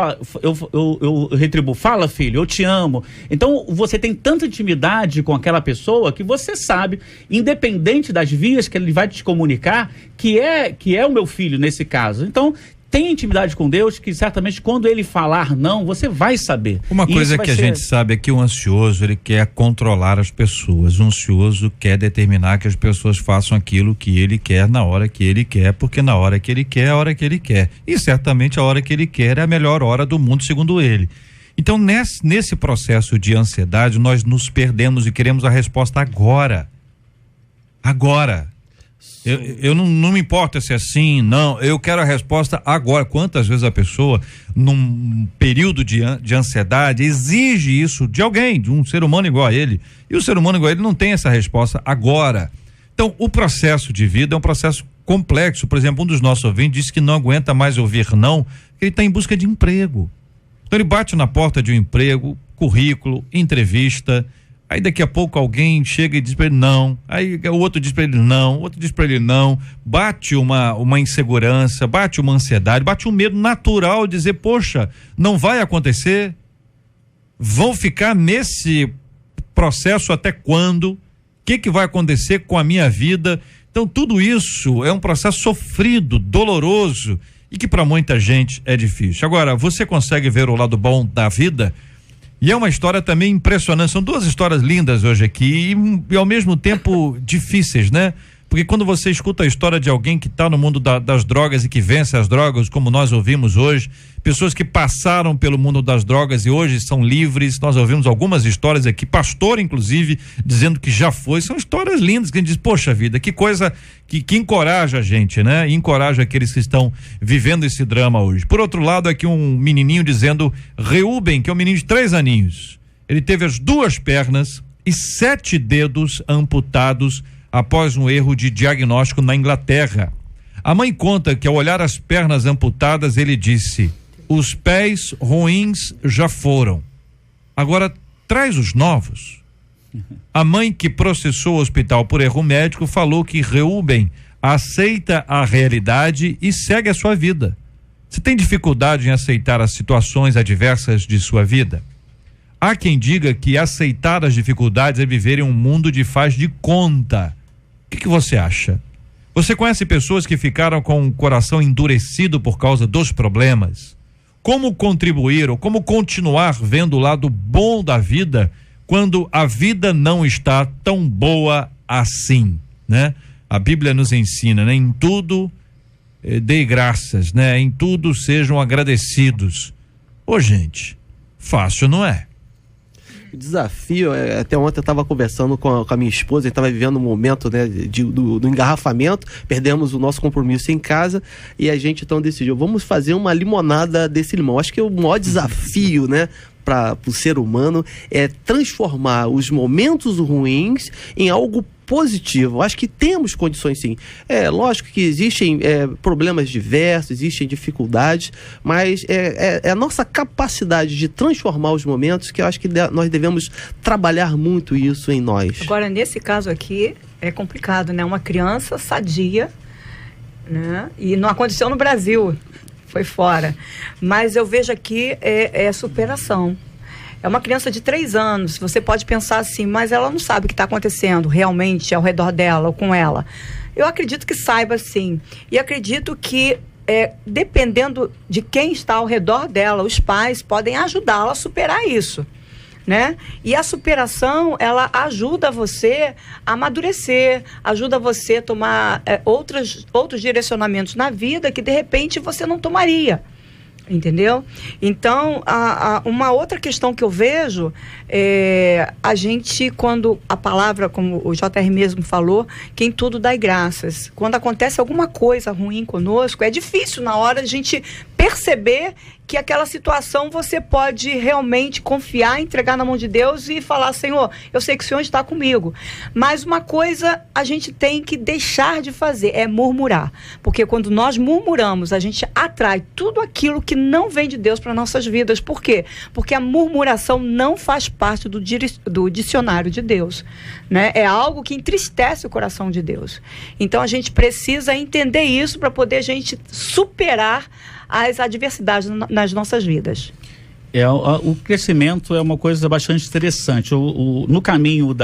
eu retribuo, fala filho, eu te amo. Então, você tem tanta intimidade com aquela pessoa que você sabe, independente das vias que ele vai te comunicar, que é o meu filho nesse caso. Então, tem intimidade com Deus que certamente quando ele falar não, você vai saber. Uma coisa que a gente sabe é que o ansioso, ele quer controlar as pessoas. O ansioso quer determinar que as pessoas façam aquilo que ele quer na hora que ele quer, porque na hora que ele quer é a hora que ele quer. E certamente a hora que ele quer é a melhor hora do mundo, segundo ele. Então, nesse processo de ansiedade, nós nos perdemos e queremos a resposta agora. Agora. Eu não me importa se é sim, não, eu quero a resposta agora. Quantas vezes a pessoa, num período de ansiedade, exige isso de alguém, de um ser humano igual a ele, e o ser humano igual a ele não tem essa resposta agora. Então, o processo de vida é um processo complexo. Por exemplo, um dos nossos ouvintes disse que não aguenta mais ouvir não, porque ele está em busca de emprego. Então ele bate na porta de um emprego, currículo, entrevista, aí daqui a pouco alguém chega e diz para ele não, aí o outro diz para ele não, o outro diz para ele não, bate uma insegurança, bate uma ansiedade, bate um medo natural de dizer, poxa, não vai acontecer, vão ficar nesse processo até quando, o que vai acontecer com a minha vida? Então tudo isso é um processo sofrido, doloroso, e que para muita gente é difícil. Agora, você consegue ver o lado bom da vida? E é uma história também impressionante. São duas histórias lindas hoje aqui e ao mesmo tempo difíceis, né? Porque quando você escuta a história de alguém que está no mundo das drogas e que vence as drogas, como nós ouvimos hoje, pessoas que passaram pelo mundo das drogas e hoje são livres, nós ouvimos algumas histórias aqui, pastor inclusive, dizendo que já foi, são histórias lindas, que a gente diz, poxa vida, que coisa que encoraja a gente, né? E encoraja aqueles que estão vivendo esse drama hoje. Por outro lado, aqui um menininho dizendo, Reuben, que é um menino de 3 aninhos, ele teve as 2 pernas e 7 dedos amputados após um erro de diagnóstico na Inglaterra. A mãe conta que ao olhar as pernas amputadas, ele disse, os pés ruins já foram, agora traz os novos. A mãe que processou o hospital por erro médico falou que Reuben aceita a realidade e segue a sua vida. Você tem dificuldade em aceitar as situações adversas de sua vida? Há quem diga que aceitar as dificuldades é viver em um mundo de faz de conta. O que você acha? Você conhece pessoas que ficaram com o coração endurecido por causa dos problemas? Como contribuir ou como continuar vendo o lado bom da vida quando a vida não está tão boa assim, né? A Bíblia nos ensina, né? Em tudo dê graças, né? Em tudo sejam agradecidos. Ô gente, fácil não é? O desafio, até ontem eu estava conversando com a minha esposa, a gente estava vivendo um momento, né, do engarrafamento, perdemos o nosso compromisso em casa e a gente então decidiu, vamos fazer uma limonada desse limão. Acho que o maior desafio, né, para o ser humano é transformar os momentos ruins em algo positivo. Acho que temos condições sim. É lógico que existem problemas diversos, existem dificuldades, mas é a nossa capacidade de transformar os momentos que eu acho que nós devemos trabalhar muito isso em nós. Agora, nesse caso aqui, é complicado, né? Uma criança sadia né? E não aconteceu no Brasil, foi fora. Mas eu vejo aqui é superação. É uma criança de 3 anos, você pode pensar assim, mas ela não sabe o que está acontecendo realmente ao redor dela ou com ela. Eu acredito que saiba, sim. E acredito que, dependendo de quem está ao redor dela, os pais podem ajudá-la a superar isso, né? E a superação, ela ajuda você a amadurecer, ajuda você a tomar outros direcionamentos na vida que, de repente, você não tomaria. Entendeu? Então, uma outra questão que eu vejo a gente, quando a palavra, como o JR mesmo falou, que em tudo dai graças. Quando acontece alguma coisa ruim conosco, é difícil na hora a gente perceber que aquela situação você pode realmente confiar, entregar na mão de Deus e falar: Senhor, eu sei que o Senhor está comigo. Mas uma coisa a gente tem que deixar de fazer, é murmurar. Porque quando nós murmuramos, a gente atrai tudo aquilo que não vem de Deus para nossas vidas. Por quê? Porque a murmuração não faz parte do dicionário de Deus, né? É algo que entristece o coração de Deus. Então a gente precisa entender isso para poder a gente superar as adversidades nas nossas vidas. O crescimento é uma coisa bastante interessante. No caminho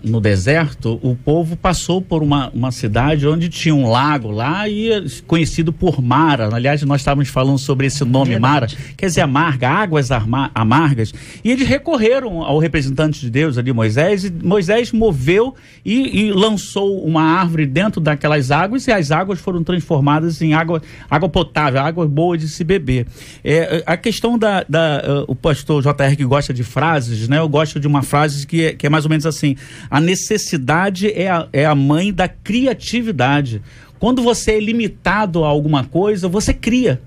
no deserto, o povo passou por uma cidade onde tinha um lago lá, e conhecido por Mara. Aliás, nós estávamos falando sobre esse nome, Mara, quer dizer amarga, águas amargas, e eles recorreram ao representante de Deus ali, Moisés, e Moisés moveu e lançou uma árvore dentro daquelas águas, e as águas foram transformadas em água potável, água boa de se beber. A questão o pastor JR, que gosta de frases, né? Eu gosto de uma frase que é mais ou menos assim: a necessidade é a mãe da criatividade. Quando você é limitado a alguma coisa, você cria.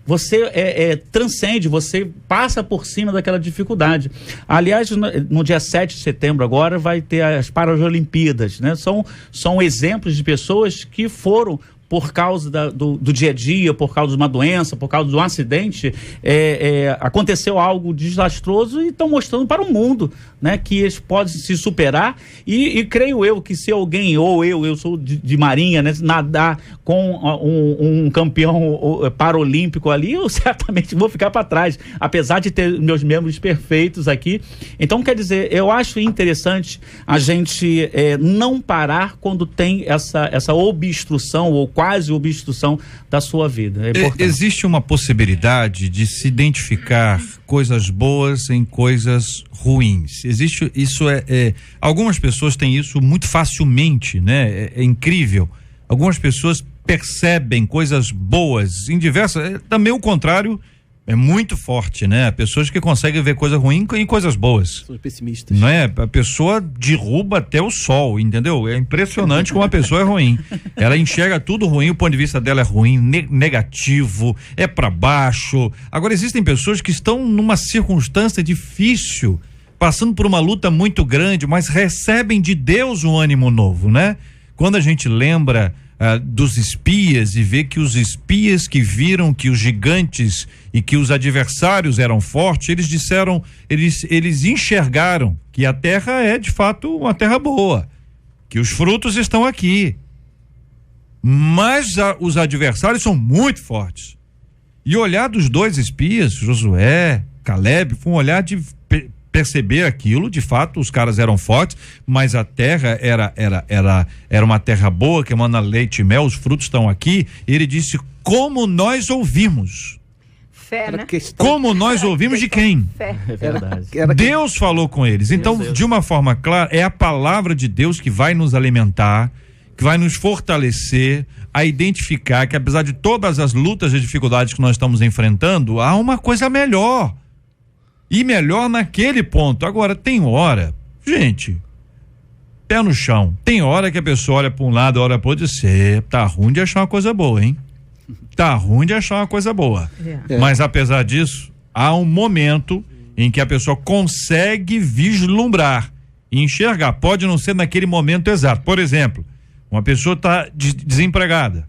Você transcende, você passa por cima daquela dificuldade. Aliás, no dia 7 de setembro agora vai ter as Paralimpíadas, né? São exemplos de pessoas que foram, por causa do dia a dia, por causa de uma doença, por causa de um acidente, aconteceu algo desastroso, e estão mostrando para o mundo, né, que eles podem se superar, e creio eu que se alguém, ou eu sou de marinha, né, nadar com um campeão paralímpico ali, eu certamente vou ficar para trás, apesar de ter meus membros perfeitos aqui. Então, quer dizer, eu acho interessante a gente não parar quando tem essa obstrução, ou quase obstrução da sua vida. Existe uma possibilidade de se identificar coisas boas em coisas ruins. Existe isso, algumas pessoas têm isso muito facilmente, né? É incrível. Algumas pessoas percebem coisas boas em diversas, também o contrário é muito forte, né? Pessoas que conseguem ver coisa ruim em coisas boas. São pessimistas. Não é? A pessoa derruba até o sol, entendeu? É impressionante como a pessoa é ruim. Ela enxerga tudo ruim, o ponto de vista dela é ruim, negativo, é para baixo. Agora, existem pessoas que estão numa circunstância difícil, passando por uma luta muito grande, mas recebem de Deus um ânimo novo, né? Quando a gente lembra dos espias e vê que os espias que viram que os gigantes e que os adversários eram fortes, eles disseram, eles enxergaram que a terra é de fato uma terra boa, que os frutos estão aqui, mas os adversários são muito fortes. E o olhar dos 2 espias, Josué, Caleb, foi um olhar de perceber aquilo, de fato os caras eram fortes, mas a terra era uma terra boa, que emana leite e mel, os frutos estão aqui. Ele disse: como nós ouvimos. Fé, né? Como nós ouvimos de quem? Fé. É verdade. Deus falou com eles. Então, de uma forma clara, é a palavra de Deus que vai nos alimentar, que vai nos fortalecer a identificar que, apesar de todas as lutas e dificuldades que nós estamos enfrentando, há uma coisa melhor. E melhor naquele ponto. Agora, tem hora, gente, pé no chão, tem hora que a pessoa olha para um lado, olha para outro, tá ruim de achar uma coisa boa, hein? Tá ruim de achar uma coisa boa. Mas apesar disso, há um momento em que a pessoa consegue vislumbrar e enxergar. Pode não ser naquele momento exato. Por exemplo, uma pessoa está desempregada,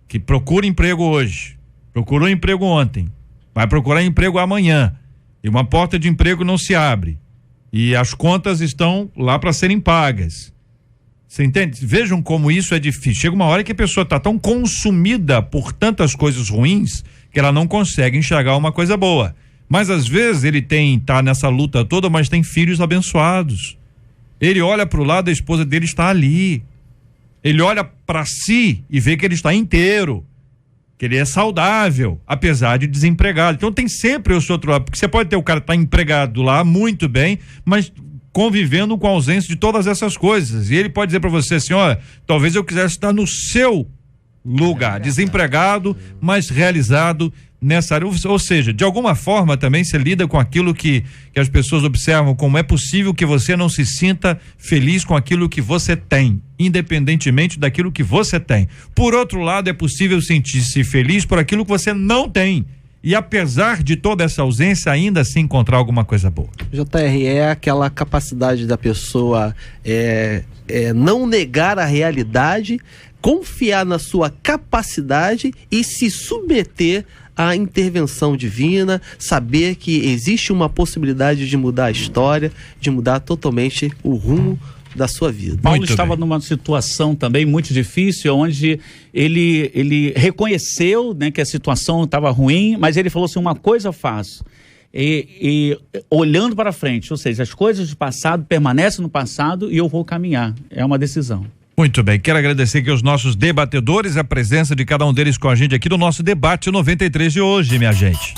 que procura emprego hoje, procurou emprego ontem, vai procurar emprego amanhã, e uma porta de emprego não se abre, e as contas estão lá para serem pagas. Você entende? Vejam como isso é difícil. Chega uma hora que a pessoa está tão consumida por tantas coisas ruins que ela não consegue enxergar uma coisa boa. Mas às vezes ele tá nessa luta toda, mas tem filhos abençoados. Ele olha para o lado, a esposa dele está ali. Ele olha para si e vê que ele está inteiro, que ele é saudável, apesar de desempregado. Então tem sempre o seu outro lado, porque você pode ter o cara que está empregado lá muito bem, mas convivendo com a ausência de todas essas coisas. E ele pode dizer para você assim, olha, talvez eu quisesse estar no seu lugar, desempregado, mas realizado nessa área. Ou seja, de alguma forma também você lida com aquilo que as pessoas observam, como é possível que você não se sinta feliz com aquilo que você tem, independentemente daquilo que você tem. Por outro lado, é possível sentir-se feliz por aquilo que você não tem. E apesar de toda essa ausência, ainda assim encontrar alguma coisa boa. JR, é aquela capacidade da pessoa não negar a realidade, confiar na sua capacidade e se submeter à intervenção divina, saber que existe uma possibilidade de mudar a história, de mudar totalmente o rumo da sua vida. Paulo estava numa situação também muito difícil, onde ele reconheceu, né, que a situação estava ruim, mas ele falou assim, uma coisa eu faço, e olhando para frente, ou seja, as coisas do passado permanecem no passado e eu vou caminhar, é uma decisão. Muito bem, quero agradecer aqui aos nossos debatedores, a presença de cada um deles com a gente aqui no nosso debate 93 de hoje, minha gente.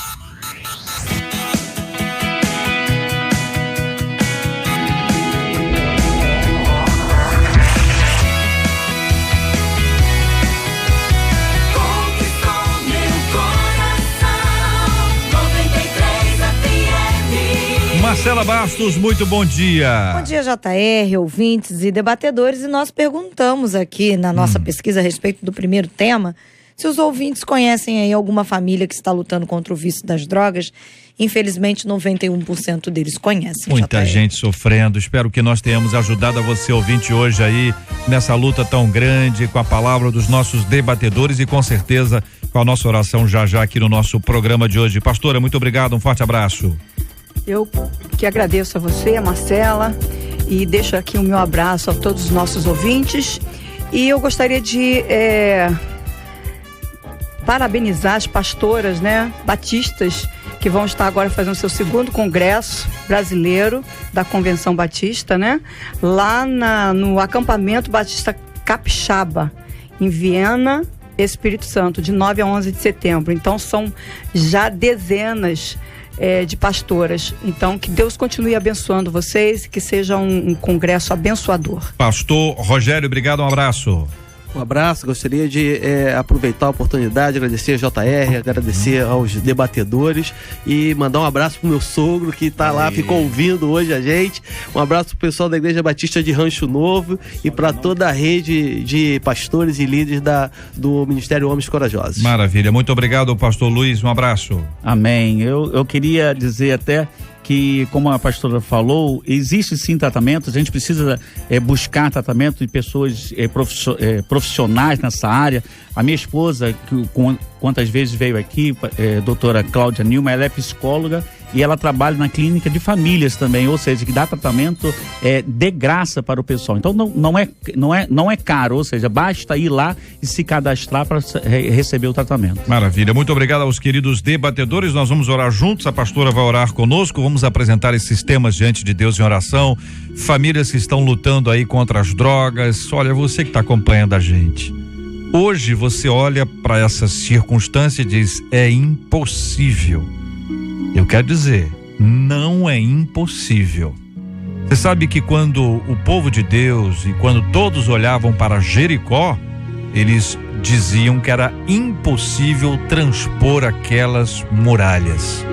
Marcela Bastos, muito bom dia. Bom dia, JR, ouvintes e debatedores. E nós perguntamos aqui na nossa pesquisa a respeito do primeiro tema, se os ouvintes conhecem aí alguma família que está lutando contra o vício das drogas. Infelizmente, 91% deles conhecem. Muita gente sofrendo. Espero que nós tenhamos ajudado a você, ouvinte, hoje aí, nessa luta tão grande, com a palavra dos nossos debatedores e com certeza com a nossa oração já aqui no nosso programa de hoje. Pastora, muito obrigado, um forte abraço. Eu que agradeço a você, a Marcela, e deixo aqui o meu abraço a todos os nossos ouvintes. E eu gostaria de parabenizar as pastoras, né, batistas, que vão estar agora fazendo seu segundo congresso brasileiro da Convenção Batista, né, lá no acampamento Batista Capixaba, em Viena, Espírito Santo, de 9 a 11 de setembro. Então são já dezenas de pastoras. Então, que Deus continue abençoando vocês, que seja um congresso abençoador. Pastor Rogério, obrigado, um abraço. Um abraço, gostaria de aproveitar a oportunidade, agradecer a JR, agradecer aos debatedores e mandar um abraço pro meu sogro que tá lá, ficou ouvindo hoje a gente. Um abraço pro pessoal da Igreja Batista de Rancho Novo e para toda a rede de pastores e líderes do Ministério Homens Corajosos. Maravilha, muito obrigado, pastor Luiz, um abraço. Amém. Eu queria dizer até que, como a pastora falou, existe sim tratamento, a gente precisa buscar tratamento de pessoas profissionais nessa área. A minha esposa, quantas vezes veio aqui, doutora Cláudia Nilma, ela é psicóloga e ela trabalha na clínica de famílias também, ou seja, que dá tratamento de graça para o pessoal. Então não é caro, ou seja, basta ir lá e se cadastrar para receber o tratamento. Maravilha, muito obrigado aos queridos debatedores, nós vamos orar juntos, a pastora vai orar conosco, vamos apresentar esses temas diante de Deus em oração, famílias que estão lutando aí contra as drogas. Olha, você que está acompanhando a gente, hoje você olha para essa circunstância e diz, é impossível. Eu quero dizer, não é impossível. Você sabe que quando o povo de Deus e quando todos olhavam para Jericó, eles diziam que era impossível transpor aquelas muralhas.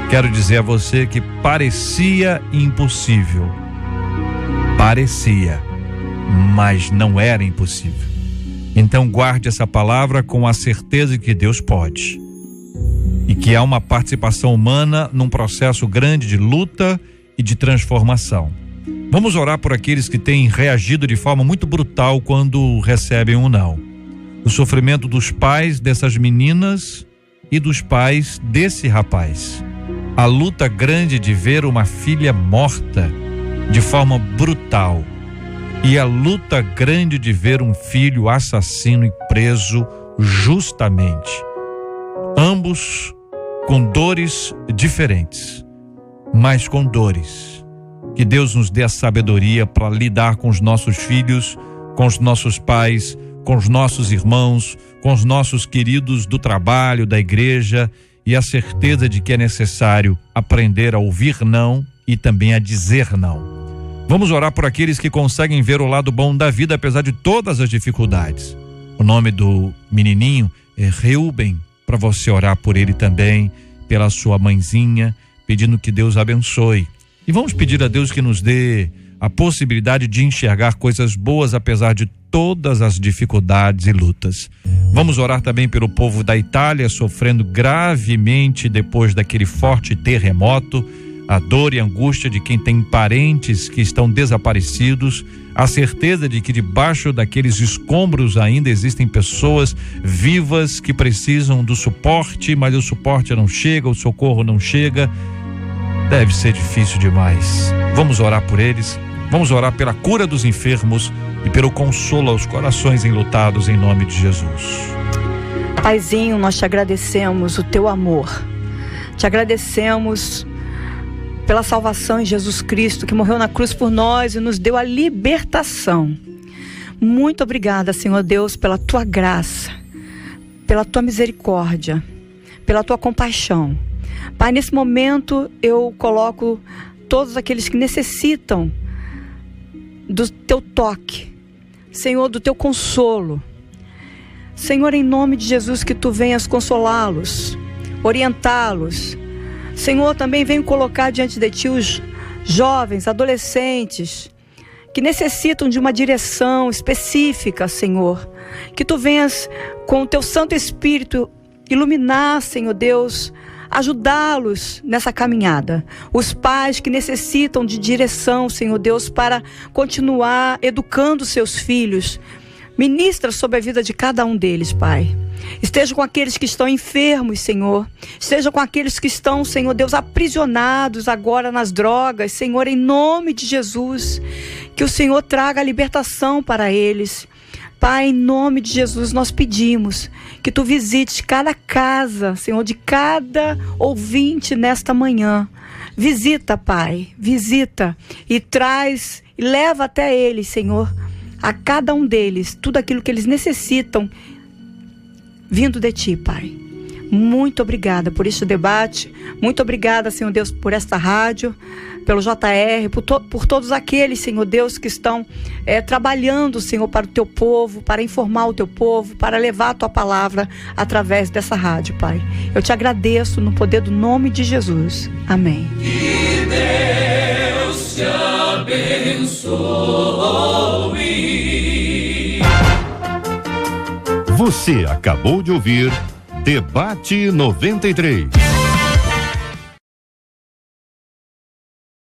Quero dizer a você que parecia impossível. Parecia, mas não era impossível. Então guarde essa palavra com a certeza que Deus pode. E que há uma participação humana num processo grande de luta e de transformação. Vamos orar por aqueles que têm reagido de forma muito brutal quando recebem um não. O sofrimento dos pais dessas meninas e dos pais desse rapaz. A luta grande de ver uma filha morta de forma brutal. e a luta grande de ver um filho assassino e preso justamente. Ambos com dores diferentes, mas com dores. Que Deus nos dê a sabedoria para lidar com os nossos filhos, com os nossos pais, com os nossos irmãos, com os nossos queridos do trabalho, da igreja, e a certeza de que é necessário aprender a ouvir não e também a dizer não. Vamos orar por aqueles que conseguem ver o lado bom da vida apesar de todas as dificuldades. O nome do menininho é Reuben, para você orar por ele também, pela sua mãezinha, pedindo que Deus abençoe. E vamos pedir a Deus que nos dê a possibilidade de enxergar coisas boas apesar de todas as dificuldades e lutas. Vamos orar também pelo povo da Itália, sofrendo gravemente depois daquele forte terremoto, a dor e a angústia de quem tem parentes que estão desaparecidos, a certeza de que debaixo daqueles escombros ainda existem pessoas vivas que precisam do suporte, mas o suporte não chega, o socorro não chega. Deve ser difícil demais. Vamos orar por eles, vamos orar pela cura dos enfermos e pelo consolo aos corações enlutados em nome de Jesus. Paizinho, nós te agradecemos o teu amor, te agradecemos pela salvação em Jesus Cristo, que morreu na cruz por nós e nos deu a libertação. Muito obrigada, Senhor Deus, pela tua graça, pela tua misericórdia, pela tua compaixão. Pai, nesse momento eu coloco todos aqueles que necessitam do teu toque, Senhor, do teu consolo. Senhor, em nome de Jesus, que tu venhas consolá-los, orientá-los. Senhor, também venho colocar diante de ti os jovens, adolescentes, que necessitam de uma direção específica, Senhor. Que tu venhas com o teu Santo Espírito iluminar, Senhor Deus, ajudá-los nessa caminhada. Os pais que necessitam de direção, Senhor Deus, para continuar educando seus filhos. Ministra sobre a vida de cada um deles, Pai. Esteja com aqueles que estão enfermos, Senhor. Esteja com aqueles que estão, Senhor Deus, aprisionados agora nas drogas. Senhor, em nome de Jesus, que o Senhor traga a libertação para eles. Pai, em nome de Jesus, nós pedimos que tu visites cada casa, Senhor, de cada ouvinte nesta manhã. Visita, Pai, visita e traz e leva até eles, Senhor, a cada um deles, tudo aquilo que eles necessitam, vindo de ti, Pai. Muito obrigada por este debate, muito obrigada, Senhor Deus, por esta rádio, pelo JR, por todos aqueles, Senhor Deus, que estão trabalhando, Senhor, para o teu povo, para informar o teu povo, para levar a tua palavra através dessa rádio, Pai. Eu te agradeço no poder do nome de Jesus. Amém. Que Deus te abençoe. Você acabou de ouvir Debate 93.